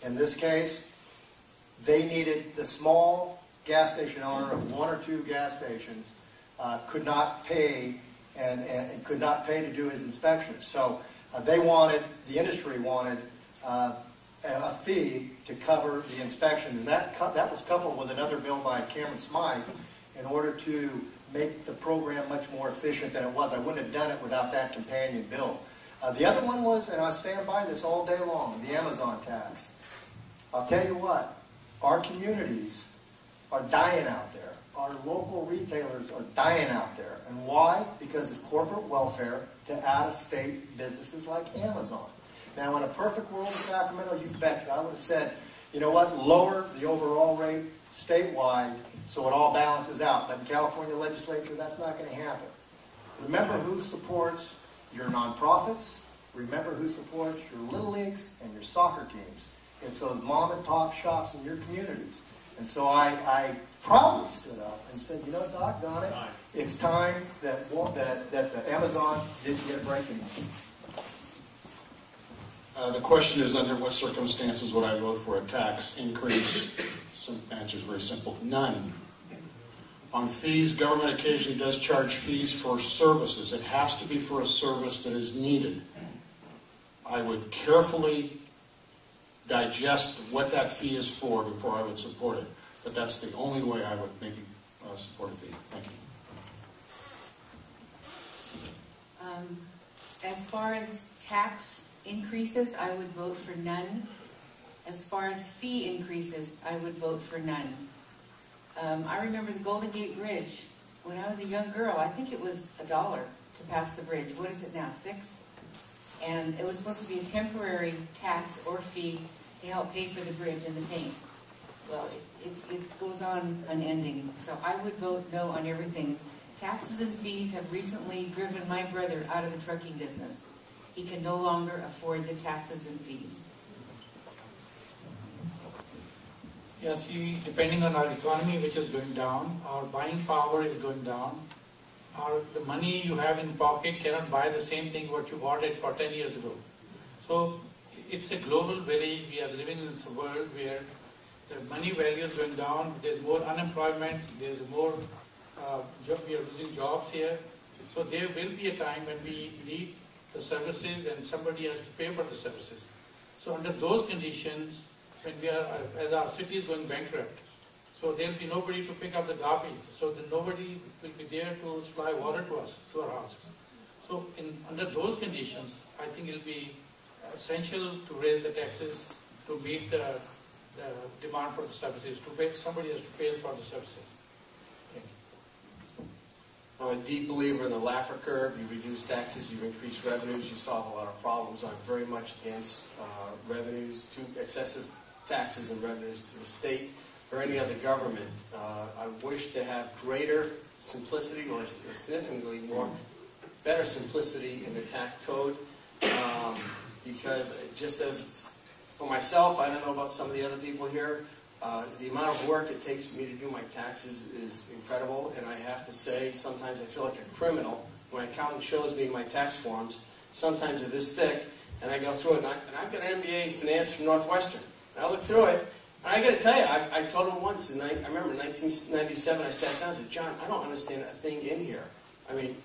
In this case, they needed the small gas station owner of 1 or 2 gas stations could not pay and could not pay to do his inspections. So the industry wanted a fee to cover the inspections, and that was coupled with another bill by Cameron Smythe in order to make the program much more efficient than it was. I wouldn't have done it without that companion bill. The other one was, and I stand by this all day long, the Amazon tax. I'll tell you what, our communities are dying out there. Our local retailers are dying out there. And why? Because of corporate welfare to out-of-state businesses like Amazon. Now, in a perfect world of Sacramento, you bet I would have said, you know what, lower the overall rate statewide so it all balances out. But in California legislature, that's not going to happen. Remember who supports your nonprofits. Remember who supports your little leagues and your soccer teams. It's those mom and pop shops in your communities. And so I proudly stood up and said, you know, doggone it, it's time that the Amazons didn't get a break anymore. The question is, under what circumstances would I vote for a tax increase? The answer is very simple. None. On fees, government occasionally does charge fees for services. It has to be for a service that is needed. I would carefully digest what that fee is for before I would support it. But that's the only way I would maybe support a fee. Thank you. As far as tax increases, I would vote for none. As far as fee increases, I would vote for none. I remember the Golden Gate Bridge. When I was a young girl, I think it was $1 to pass the bridge. What is it now, $6? And it was supposed to be a temporary tax or fee to help pay for the bridge and the paint. Well, it goes on unending. So I would vote no on everything. Taxes and fees have recently driven my brother out of the trucking business. He can no longer afford the taxes and fees. Yeah, see, depending on our economy, which is going down, our buying power is going down. The money you have in pocket cannot buy the same thing what you bought it for 10 years ago. So it's a global village. We are living in this world where the money value is going down. There's more unemployment. There's more we are losing jobs here. So there will be a time when we need the services and somebody has to pay for the services. So under those conditions, when as our city is going bankrupt, so there will be nobody to pick up the garbage. So then nobody will be there to supply water to us, to our houses. So under those conditions, I think it will be essential to raise the taxes to meet the demand for the services. Somebody has to pay for the services. Thank you. I'm a deep believer in the Laffer curve. You reduce taxes, you increase revenues, you solve a lot of problems. I'm very much against excessive taxes and revenues to the state or any other government. I wish to have greater simplicity or significantly better simplicity in the tax code because just as for myself, I don't know about some of the other people here, the amount of work it takes for me to do my taxes is incredible, and I have to say sometimes I feel like a criminal when my accountant shows me my tax forms. Sometimes they're this thick, and I go through it, and I've got an MBA in finance from Northwestern. And I look through it, and I got to tell you, I told him once, I remember in 1997, I sat down and said, John, I don't understand a thing in here. I mean,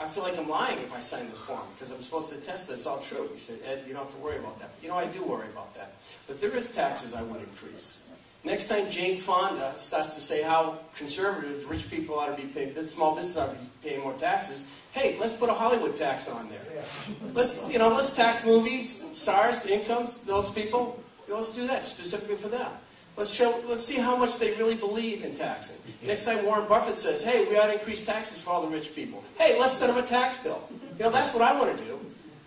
I feel like I'm lying if I sign this form, because I'm supposed to attest that it's all true. He said, Ed, you don't have to worry about that. But I do worry about that. But there is taxes I would increase. Next time Jane Fonda starts to say how conservative rich people ought to be paying, small business ought to be paying more taxes, hey, let's put a Hollywood tax on there. Let's tax movies, stars, incomes, those people. Let's do that specifically for them. Let's see how much they really believe in taxing. Next time Warren Buffett says, hey, we ought to increase taxes for all the rich people. Hey, let's send them a tax bill. That's what I want to do.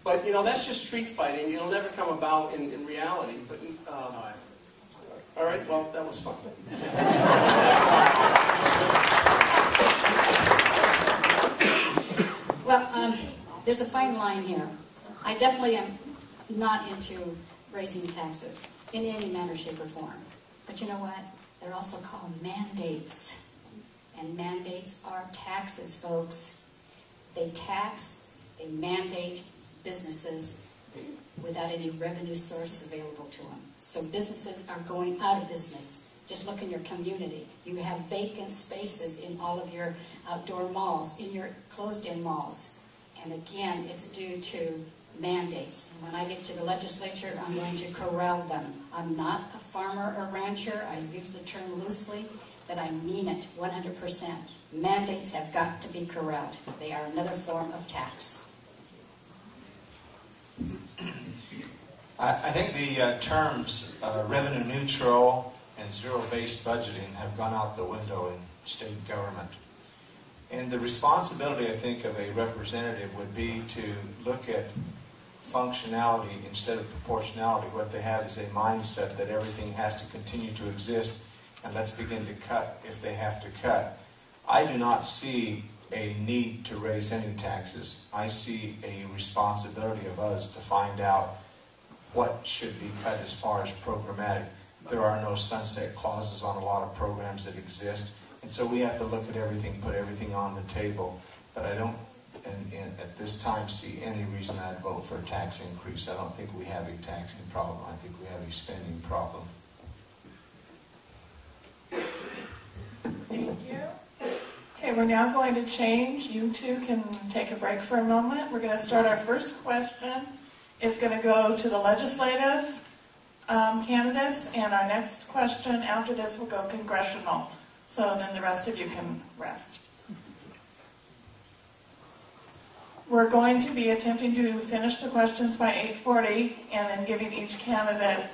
But, that's just street fighting. It'll never come about in reality. But All right, well, that was fun. Well, there's a fine line here. I definitely am not into raising taxes in any manner, shape, or form. But you know what? They're also called mandates. And mandates are taxes, folks. They tax, they mandate businesses without any revenue source available to them. So businesses are going out of business. Just look in your community. You have vacant spaces in all of your outdoor malls, in your closed-in malls. And again, it's due to mandates. And when I get to the legislature, I'm going to corral them. I'm not a farmer or rancher. I use the term loosely, but I mean it 100%. Mandates have got to be corralled. They are another form of tax. I think the terms revenue neutral and zero-based budgeting have gone out the window in state government. And the responsibility, I think, of a representative would be to look at functionality instead of proportionality. What they have is a mindset that everything has to continue to exist, and let's begin to cut if they have to cut. I do not see a need to raise any taxes. I see a responsibility of us to find out what should be cut as far as programmatic. There are no sunset clauses on a lot of programs that exist, and so we have to look at everything, put everything on the table. But I don't, and at this time, see any reason I'd vote for a tax increase. I don't think we have a taxing problem. I think we have a spending problem. Thank you. Okay, we're now going to change. You two can take a break for a moment. We're going to start our first question. It's going to go to the legislative candidates, and our next question after this will go congressional. So then the rest of you can rest. We're going to be attempting to finish the questions by 8:40 and then giving each candidate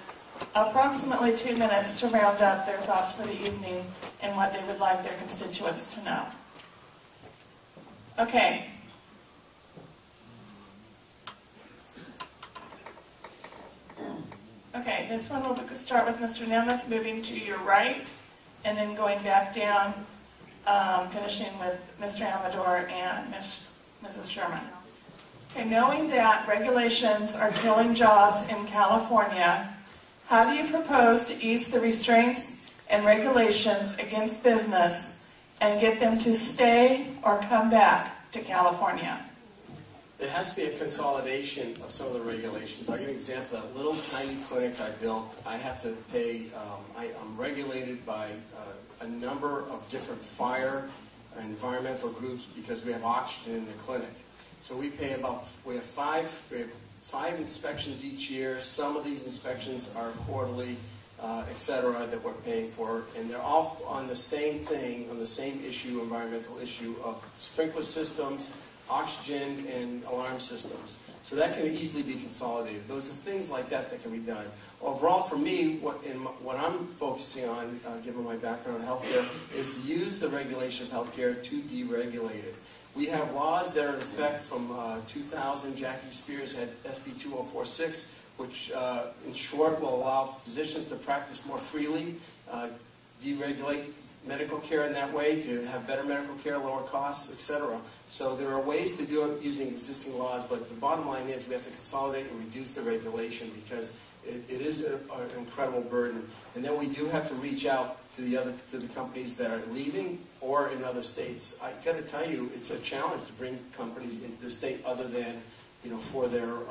approximately 2 minutes to round up their thoughts for the evening and what they would like their constituents to know. Okay. Okay, this one will start with Mr. Nemeth moving to your right and then going back down, finishing with Mr. Amador and Mrs. Sherman. Okay, knowing that regulations are killing jobs in California, how do you propose to ease the restraints and regulations against business and get them to stay or come back to California? There has to be a consolidation of some of the regulations. I'll give you an example. That little tiny clinic I built, I have to pay, I'm regulated by a number of different fire and environmental groups because we have oxygen in the clinic. So we pay we have five inspections each year. Some of these inspections are quarterly, etc., that we're paying for. And they're all on the same thing, on the same issue, environmental issue of sprinkler systems, oxygen, and alarm systems. So that can easily be consolidated. Those are things like that that can be done. Overall, for me, what I'm focusing on, given my background in healthcare, is to use the regulation of healthcare to deregulate it. We have laws that are in effect from 2000. Jackie Spears had SB 2046, which in short will allow physicians to practice more freely, deregulate medical care in that way, to have better medical care, lower costs, etc. So there are ways to do it using existing laws, but the bottom line is we have to consolidate and reduce the regulation because it is an incredible burden. And then we do have to reach out to the companies that are leaving or in other states. I got to tell you, it's a challenge to bring companies into the state other than, for their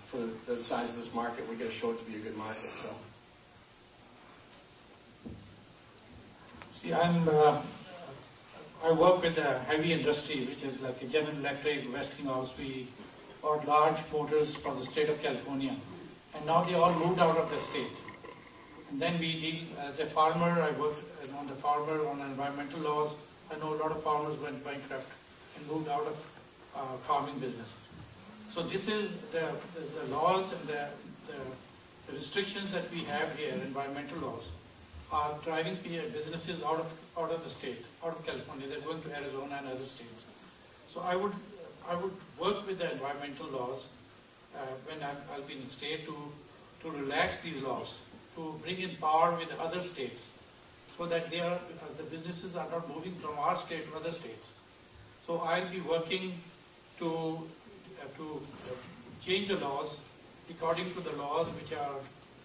for the size of this market. We got to show it to be a good market. So. See, I work with a heavy industry, which is like a General Electric, Westinghouse. We bought large motors from the state of California, and now they all moved out of the state. And then we deal, as a farmer, I work on the farmer, on environmental laws. I know a lot of farmers went bankrupt and moved out of farming business. So this is the laws and the restrictions that we have here, environmental laws, are driving businesses out of the state, out of California. They're going to Arizona and other states. So I would work with the environmental laws when I'll be in the state to relax these laws to bring in power with the other states so that they are, the businesses are not moving from our state to other states. So I'll be working to change the laws according to the laws which are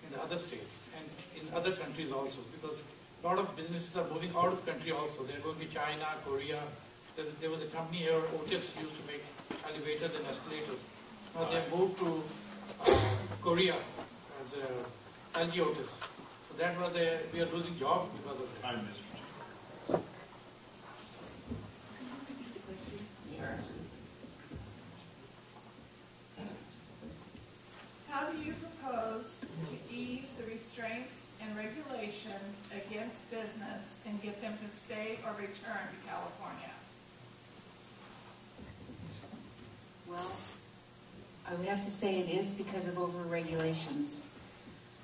in the other states and in other countries also, because a lot of businesses are moving out of country also. They're going to China, Korea. There was a company here, Otis, used to make elevators and escalators. Now they moved to Korea as LG Otis. So that was we are losing jobs because of that. Time, Mr. How do you propose to ease the restraints and regulations against business and get them to stay or return to California? Well, I would have to say it is because of over-regulations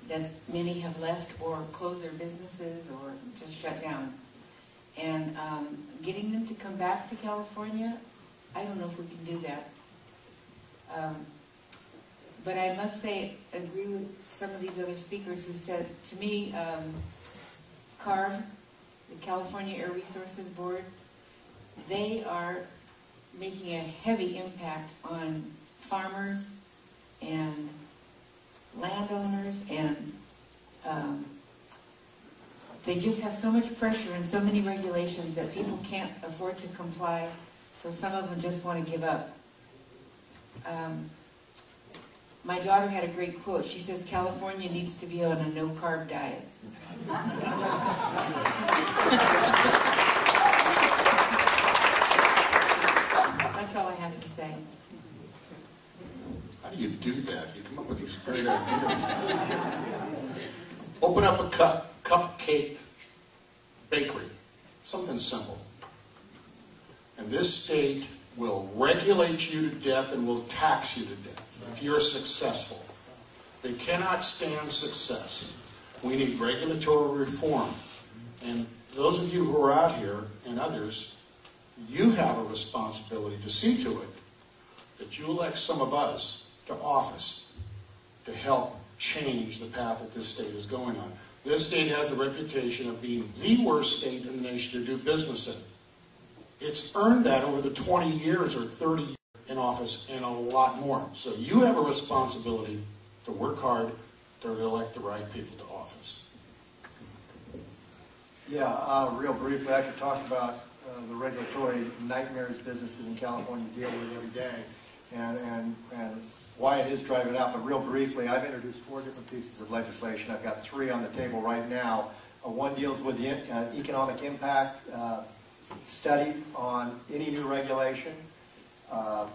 that many have left or closed their businesses or just shut down. And getting them to come back to California, I don't know if we can do that. But I must say, agree with some of these other speakers who said, to me, CARB, the California Air Resources Board, they are making a heavy impact on farmers and landowners, and they just have so much pressure and so many regulations that people can't afford to comply, so some of them just want to give up. My daughter had a great quote. She says, California needs to be on a no-carb diet. That's all I have to say. How do you do that? You come up with these great ideas. Open up a cupcake bakery. Something simple. And this state will regulate you to death and will tax you to death if you're successful. They cannot stand success. We need regulatory reform. And those of you who are out here and others, you have a responsibility to see to it that you elect some of us to office to help change the path that this state is going on. This state has the reputation of being the worst state in the nation to do business in. It's earned that over the 20 years or 30 years in office and a lot more. So you have a responsibility to work hard to elect the right people to office. Yeah, real briefly, I could talk about the regulatory nightmares businesses in California deal with every day and why it is driving it out. But real briefly, I've introduced 4 different pieces of legislation. I've got 3 on the table right now. One deals with the economic impact study on any new regulation.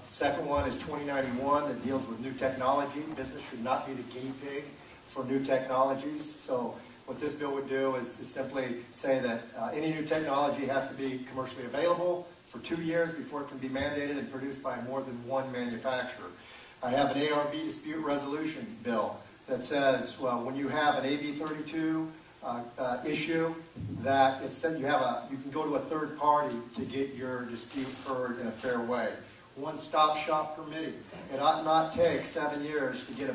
Second one is 2091 that deals with new technology. Business should not be the guinea pig for new technologies. So what this bill would do is simply say that any new technology has to be commercially available for 2 years before it can be mandated and produced by more than one manufacturer. I have an ARB dispute resolution bill that says, well, when you have an AB 32 issue, that it said you can go to a third party to get your dispute heard in a fair way. One-stop shop permitting. It ought not take 7 years to get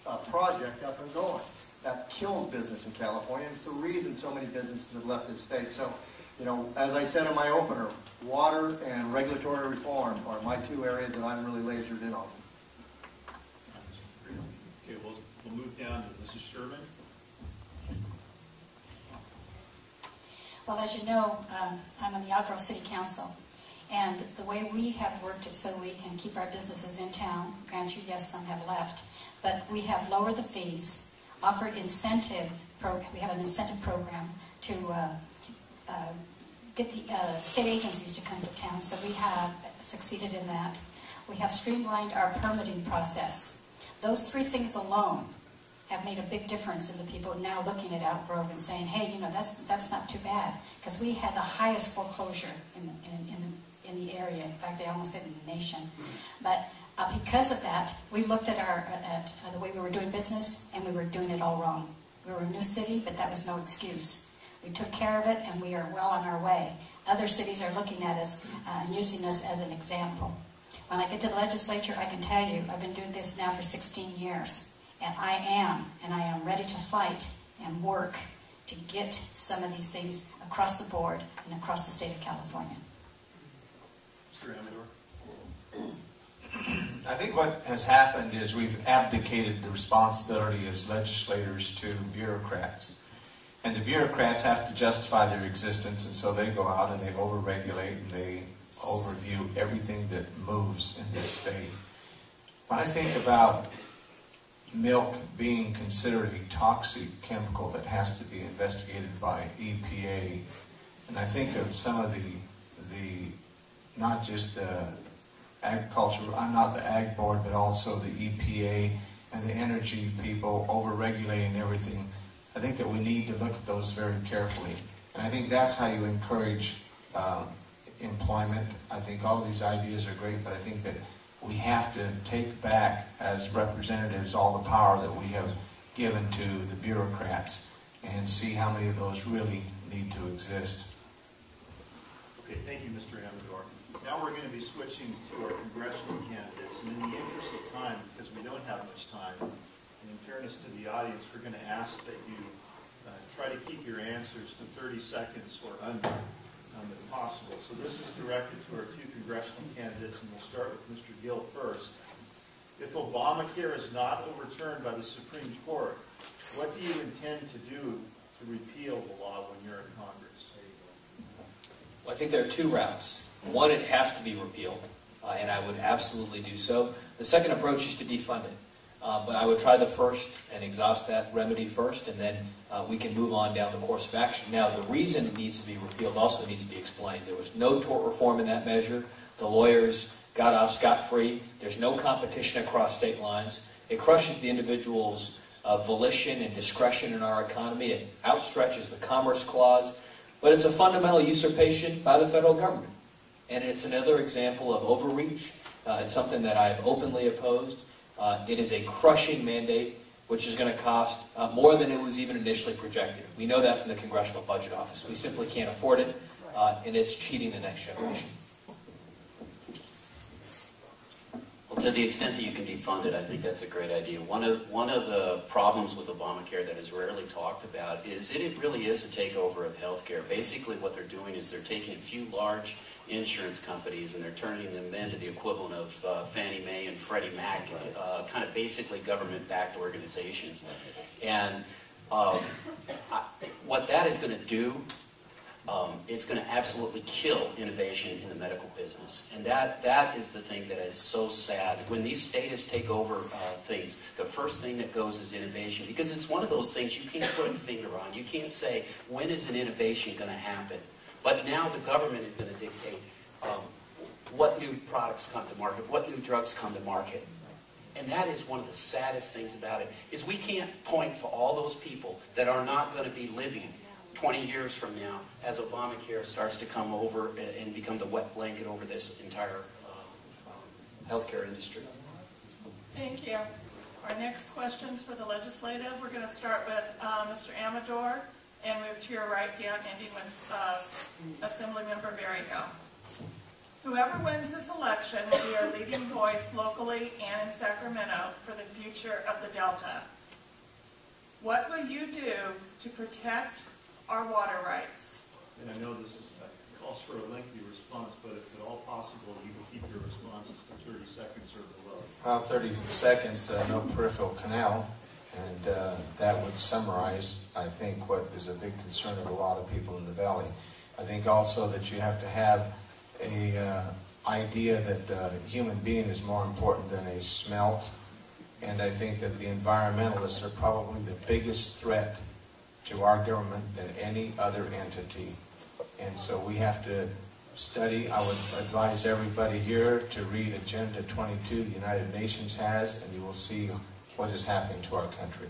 a project up and going. That kills business in California, and it's the reason so many businesses have left this state. So, you know, as I said in my opener, water and regulatory reform are my 2 areas that I'm really lasered in on. Okay, we'll move down to Mrs. Sherman. Well, as you know, I'm on the Outgrove City Council, and the way we have worked it so we can keep our businesses in town, grant you, yes, some have left, but we have lowered the fees, offered incentive program. We have an incentive program to get the state agencies to come to town, so we have succeeded in that. We have streamlined our permitting process. Those 3 things alone have made a big difference in the people now looking at Outgrove and saying, hey, you know, that's not too bad, because we had the highest foreclosure in the area. In fact, they almost said in the nation. But because of that, we looked at the way we were doing business, and we were doing it all wrong. We were a new city, but that was no excuse. We took care of it, and we are well on our way. Other cities are looking at us and using us as an example. When I get to the legislature, I can tell you, I've been doing this now for 16 years. And I am ready to fight and work to get some of these things across the board and across the state of California. Mr. Amador? I think what has happened is we've abdicated the responsibility as legislators to bureaucrats. And the bureaucrats have to justify their existence, and so they go out and they overregulate and they overview everything that moves in this state. When I think about milk being considered a toxic chemical that has to be investigated by EPA, and I think of some of the not just the agriculture, not the Ag Board, but also the EPA and the energy people over-regulating everything, I think that we need to look at those very carefully. And I think that's how you encourage employment. I think all of these ideas are great, but I think that we have to take back as representatives all the power that we have given to the bureaucrats and see how many of those really need to exist. Okay, thank you, Mr. Amador. Now we're going to be switching to our congressional candidates, and in the interest of time, because we don't have much time, and in fairness to the audience, we're going to ask that you try to keep your answers to 30 seconds or under, if possible. So this is directed to our two congressional candidates, and we'll start with Mr. Gill first. If Obamacare is not overturned by the Supreme Court, what do you intend to do to repeal the law when you're in Congress? Well, I think there are two routes. One, it has to be repealed, and I would absolutely do so. The second approach is to defund it. But I would try the first and exhaust that remedy first, and then we can move on down the course of action. Now, the reason it needs to be repealed also needs to be explained. There was no tort reform in that measure. The lawyers got off scot-free. There's no competition across state lines. It crushes the individual's volition and discretion in our economy. It outstretches the Commerce Clause. But it's a fundamental usurpation by the federal government. And it's another example of overreach. It's something that I've openly opposed. It is a crushing mandate, which is going to cost more than it was even initially projected. We know that from the Congressional Budget Office. We simply can't afford it, and it's cheating the next generation. Well, to the extent that you can defund it, I think that's a great idea. One of the problems with Obamacare that is rarely talked about is it really is a takeover of healthcare. Basically, what they're doing is they're taking a few large insurance companies and they're turning them into the equivalent of Fannie Mae and Freddie Mac, kind of basically government-backed organizations. And what that is going to do, it's going to absolutely kill innovation in the medical business. And that is the thing that is so sad. When these statists take over things, the first thing that goes is innovation. Because it's one of those things you can't put a finger on. You can't say, when is an innovation going to happen? But now the government is going to dictate what new products come to market, what new drugs come to market. And that is one of the saddest things about it, is we can't point to all those people that are not going to be living 20 years from now as Obamacare starts to come over and become the wet blanket over this entire healthcare industry. Thank you. Our next questions for the legislative, we're going to start with Mr. Amador and move to your right down, ending with Assemblymember Berryhill. Whoever wins this election will be our leading voice locally and in Sacramento for the future of the Delta. What will you do to protect our water rights? And I know this calls for a lengthy response, but if at all possible, you can keep your responses to 30 seconds or below. 30 seconds, no peripheral canal, and that would summarize, I think, what is a big concern of a lot of people in the valley. I think also that you have to have a idea that a human being is more important than a smelt, and I think that the environmentalists are probably the biggest threat to our government than any other entity. And so we have to study. I would advise everybody here to read Agenda 22 the United Nations has, and you will see what is happening to our country.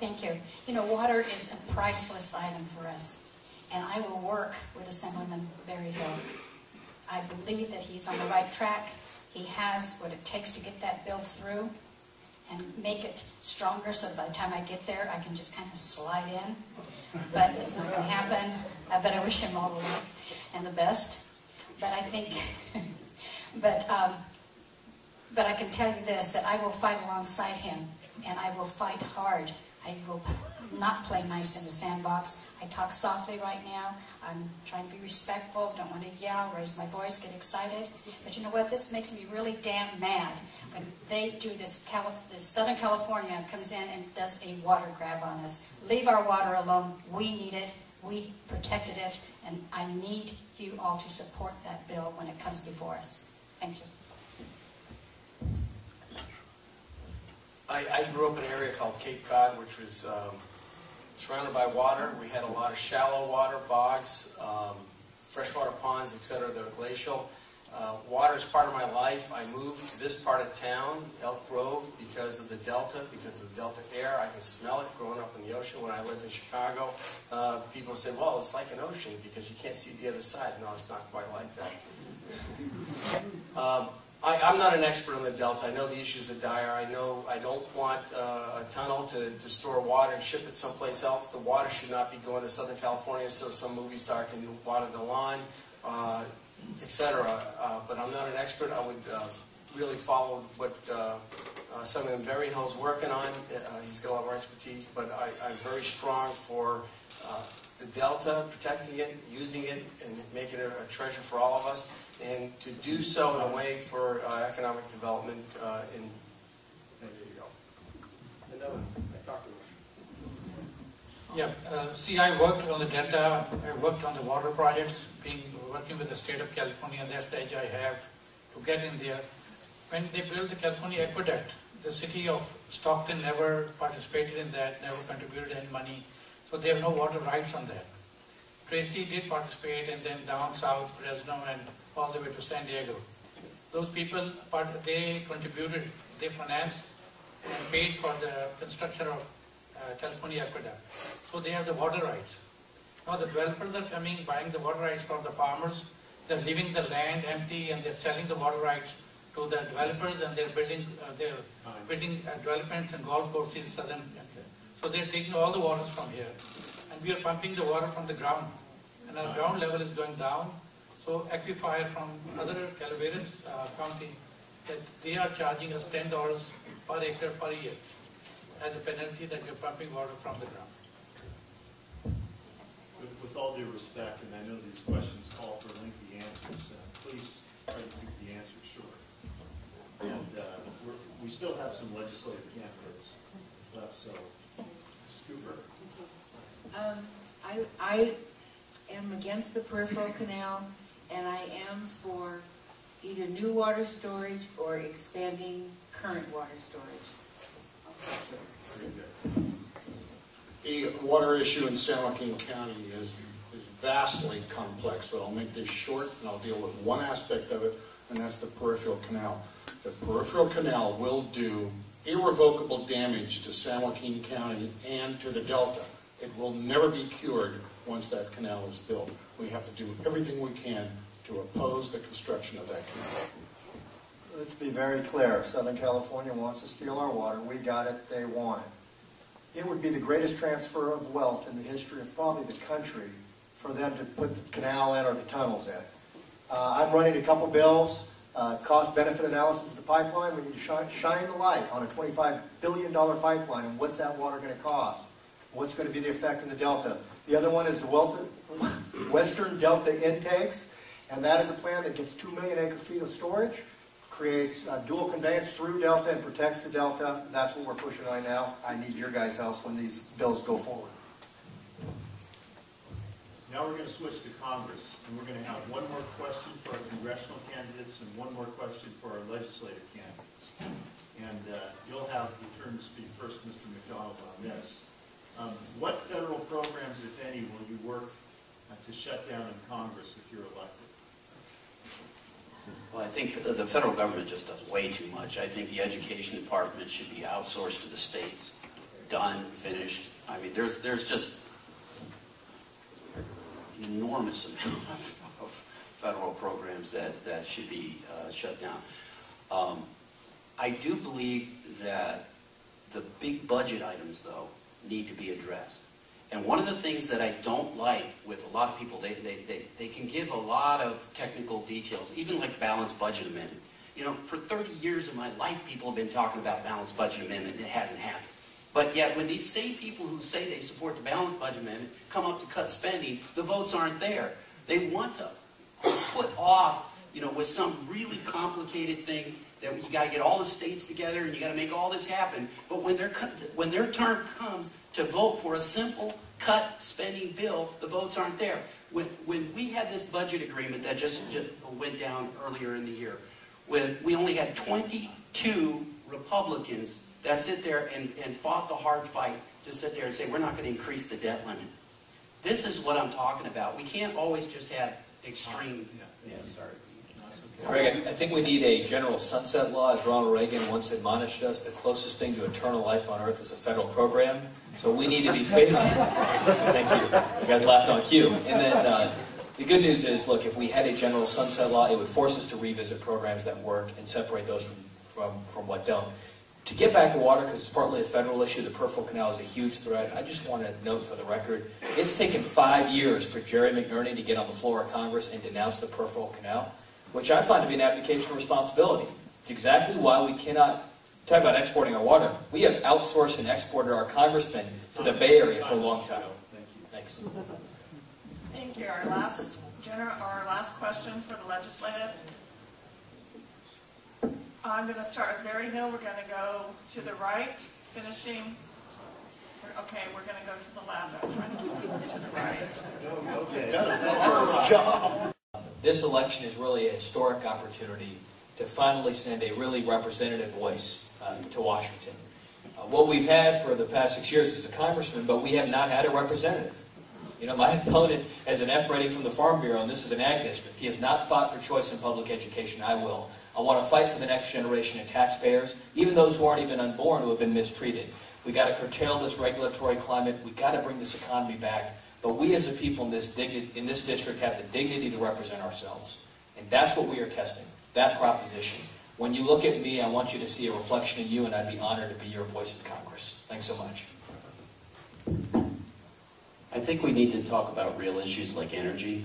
Thank you. You know, water is a priceless item for us, and I will work with Assemblyman Berryhill. I believe that he's on the right track. He has what it takes to get that bill through and make it stronger so by the time I get there, I can just kind of slide in. But it's not going to happen. But I wish him all the luck and the best. But I think, But I can tell you this, that I will fight alongside him, and I will fight hard. I will not play nice in the sandbox. I talk softly right now. I'm trying to be respectful, don't want to yell, raise my voice, get excited. But you know what? This makes me really damn mad when they do this. Southern California comes in and does a water grab on us. Leave our water alone. We need it. We protected it. And I need you all to support that bill when it comes before us. Thank you. I grew up in an area called Cape Cod, which was surrounded by water. We had a lot of shallow water, bogs, freshwater ponds, etc. that were glacial. Water is part of my life. I moved to this part of town, Elk Grove, because of the delta, because of the delta air. I can smell it growing up in the ocean. When I lived in Chicago, people said, well, it's like an ocean because you can't see the other side. No, it's not quite like that. I'm not an expert on the Delta. I know the issues are dire. I know I don't want a tunnel to store water and ship it someplace else. The water should not be going to Southern California so some movie star can water the lawn, etc. But I'm not an expert. I would really follow what Senator Berryhill's working on. He's got a lot more expertise, but I'm very strong for the Delta, protecting it, using it, and making it a treasure for all of us, and to do so in a way for economic development. There you go. And I talked to him. Yeah, see, I worked on the Delta, I worked on the water projects, working with the state of California, and that's the edge I have to get in there. When they built the California Aqueduct, the city of Stockton never participated in that, never contributed any money. So they have no water rights on that. Tracy did participate, and then down south, Fresno, and all the way to San Diego. Those people, they contributed, they financed and paid for the construction of California Aqueduct. So they have the water rights. Now the developers are coming, buying the water rights from the farmers. They're leaving the land empty, and they're selling the water rights to the developers, and they're building developments and golf courses southern. So they're taking all the waters from here, and we are pumping the water from the ground, and our ground level is going down. So Aquifer from other Calaveras County, that they are charging us $10 per acre per year as a penalty that we're pumping water from the ground. With all due respect, and I know these questions call for lengthy answers, please try to keep the answers short. And we still have some legislative candidates left, so Scooper. I am against the peripheral canal, and I am for either new water storage or expanding current water storage. Very good. The water issue in San Joaquin County is vastly complex, so I'll make this short and I'll deal with one aspect of it, and that's the peripheral canal. The peripheral canal will do irrevocable damage to San Joaquin County and to the Delta. It will never be cured once that canal is built. We have to do everything we can to oppose the construction of that canal. Let's be very clear. Southern California wants to steal our water. We got it. They want it. It would be the greatest transfer of wealth in the history of probably the country for them to put the canal in or the tunnels in. I'm running a couple bills. Cost-benefit analysis of the pipeline. We need to shine the light on a $25 billion pipeline, and what's that water going to cost? What's going to be the effect in the Delta? The other one is the Western Delta intakes, and that is a plan that gets 2 million acre-feet of storage, creates dual conveyance through Delta, and protects the Delta. That's what we're pushing right now. I need your guys' help when these bills go forward. Now we're going to switch to Congress, and we're going to have one more question for our congressional candidates and one more question for our legislative candidates. And you'll have the turn to speak first, Mr. McDonald, on this. What federal programs, if any, will you work to shut down in Congress if you're elected? Well, I think the federal government just does way too much. I think the education department should be outsourced to the states. Done, finished. I mean, there's just an enormous amount of federal programs that should be shut down. I do believe that the big budget items, though, need to be addressed. And one of the things that I don't like with a lot of people, they can give a lot of technical details, even like balanced budget amendment. You know, for 30 years of my life, people have been talking about balanced budget amendment, and it hasn't happened. But yet, when these same people who say they support the balanced budget amendment come up to cut spending, the votes aren't there. They want to put off, you know, with some really complicated thing that you got to get all the states together and you got to make all this happen. But when their turn comes to vote for a simple cut spending bill, the votes aren't there. When we had this budget agreement that just went down earlier in the year, we only had 22 Republicans that sit there and fought the hard fight to sit there and say, we're not going to increase the debt limit. This is what I'm talking about. We can't always just have extreme... Yeah, sorry. Greg, I think we need a general sunset law. As Ronald Reagan once admonished us, the closest thing to eternal life on earth is a federal program. So we need to be phased. Thank you. You guys laughed on cue. And then the good news is, look, if we had a general sunset law, it would force us to revisit programs that work and separate those from what don't. To get back to water, because it's partly a federal issue, the peripheral canal is a huge threat. I just want to note for the record, it's taken 5 years for Jerry McNerney to get on the floor of Congress and denounce the peripheral canal, which I find to be an abdication of responsibility. It's exactly why we cannot talk about exporting our water. We have outsourced and exported our congressmen to the Bay Area for a long time. Thanks. Thank you. Our last question for the legislative. I'm going to start with Berry Hill. We're going to go to the right, finishing. Okay, we're going to go to the left. I'm trying to keep it to the right. Okay. First job. This election is really a historic opportunity to finally send a really representative voice to Washington. What we've had for the past 6 years is a congressman, but we have not had a representative. You know, my opponent has an F rating from the Farm Bureau, and this is an ag district. He has not fought for choice in public education. I will. I want to fight for the next generation of taxpayers, even those who aren't even unborn who have been mistreated. We've got to curtail this regulatory climate. We've got to bring this economy back. But we as a people in this district have the dignity to represent ourselves. And that's what we are testing, that proposition. When you look at me, I want you to see a reflection of you, and I'd be honored to be your voice in Congress. Thanks so much. I think we need to talk about real issues like energy.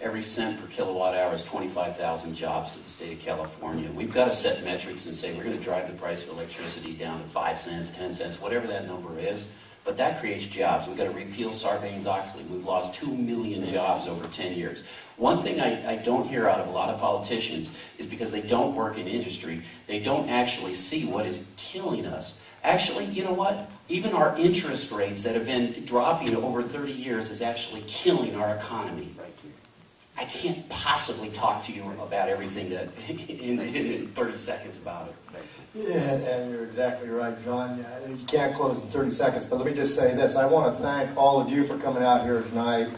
Every cent per kilowatt hour is 25,000 jobs to the state of California. We've got to set metrics and say we're going to drive the price of electricity down to 5 cents, 10 cents, whatever that number is. But that creates jobs. We've got to repeal Sarbanes-Oxley. We've lost 2 million jobs over 10 years. One thing I don't hear out of a lot of politicians is because they don't work in industry, they don't actually see what is killing us. Actually, you know what? Even our interest rates that have been dropping over 30 years is actually killing our economy right here. I can't possibly talk to you about everything that in 30 seconds about it. Yeah, and you're exactly right, John. You can't close in 30 seconds, but let me just say this. I want to thank all of you for coming out here tonight.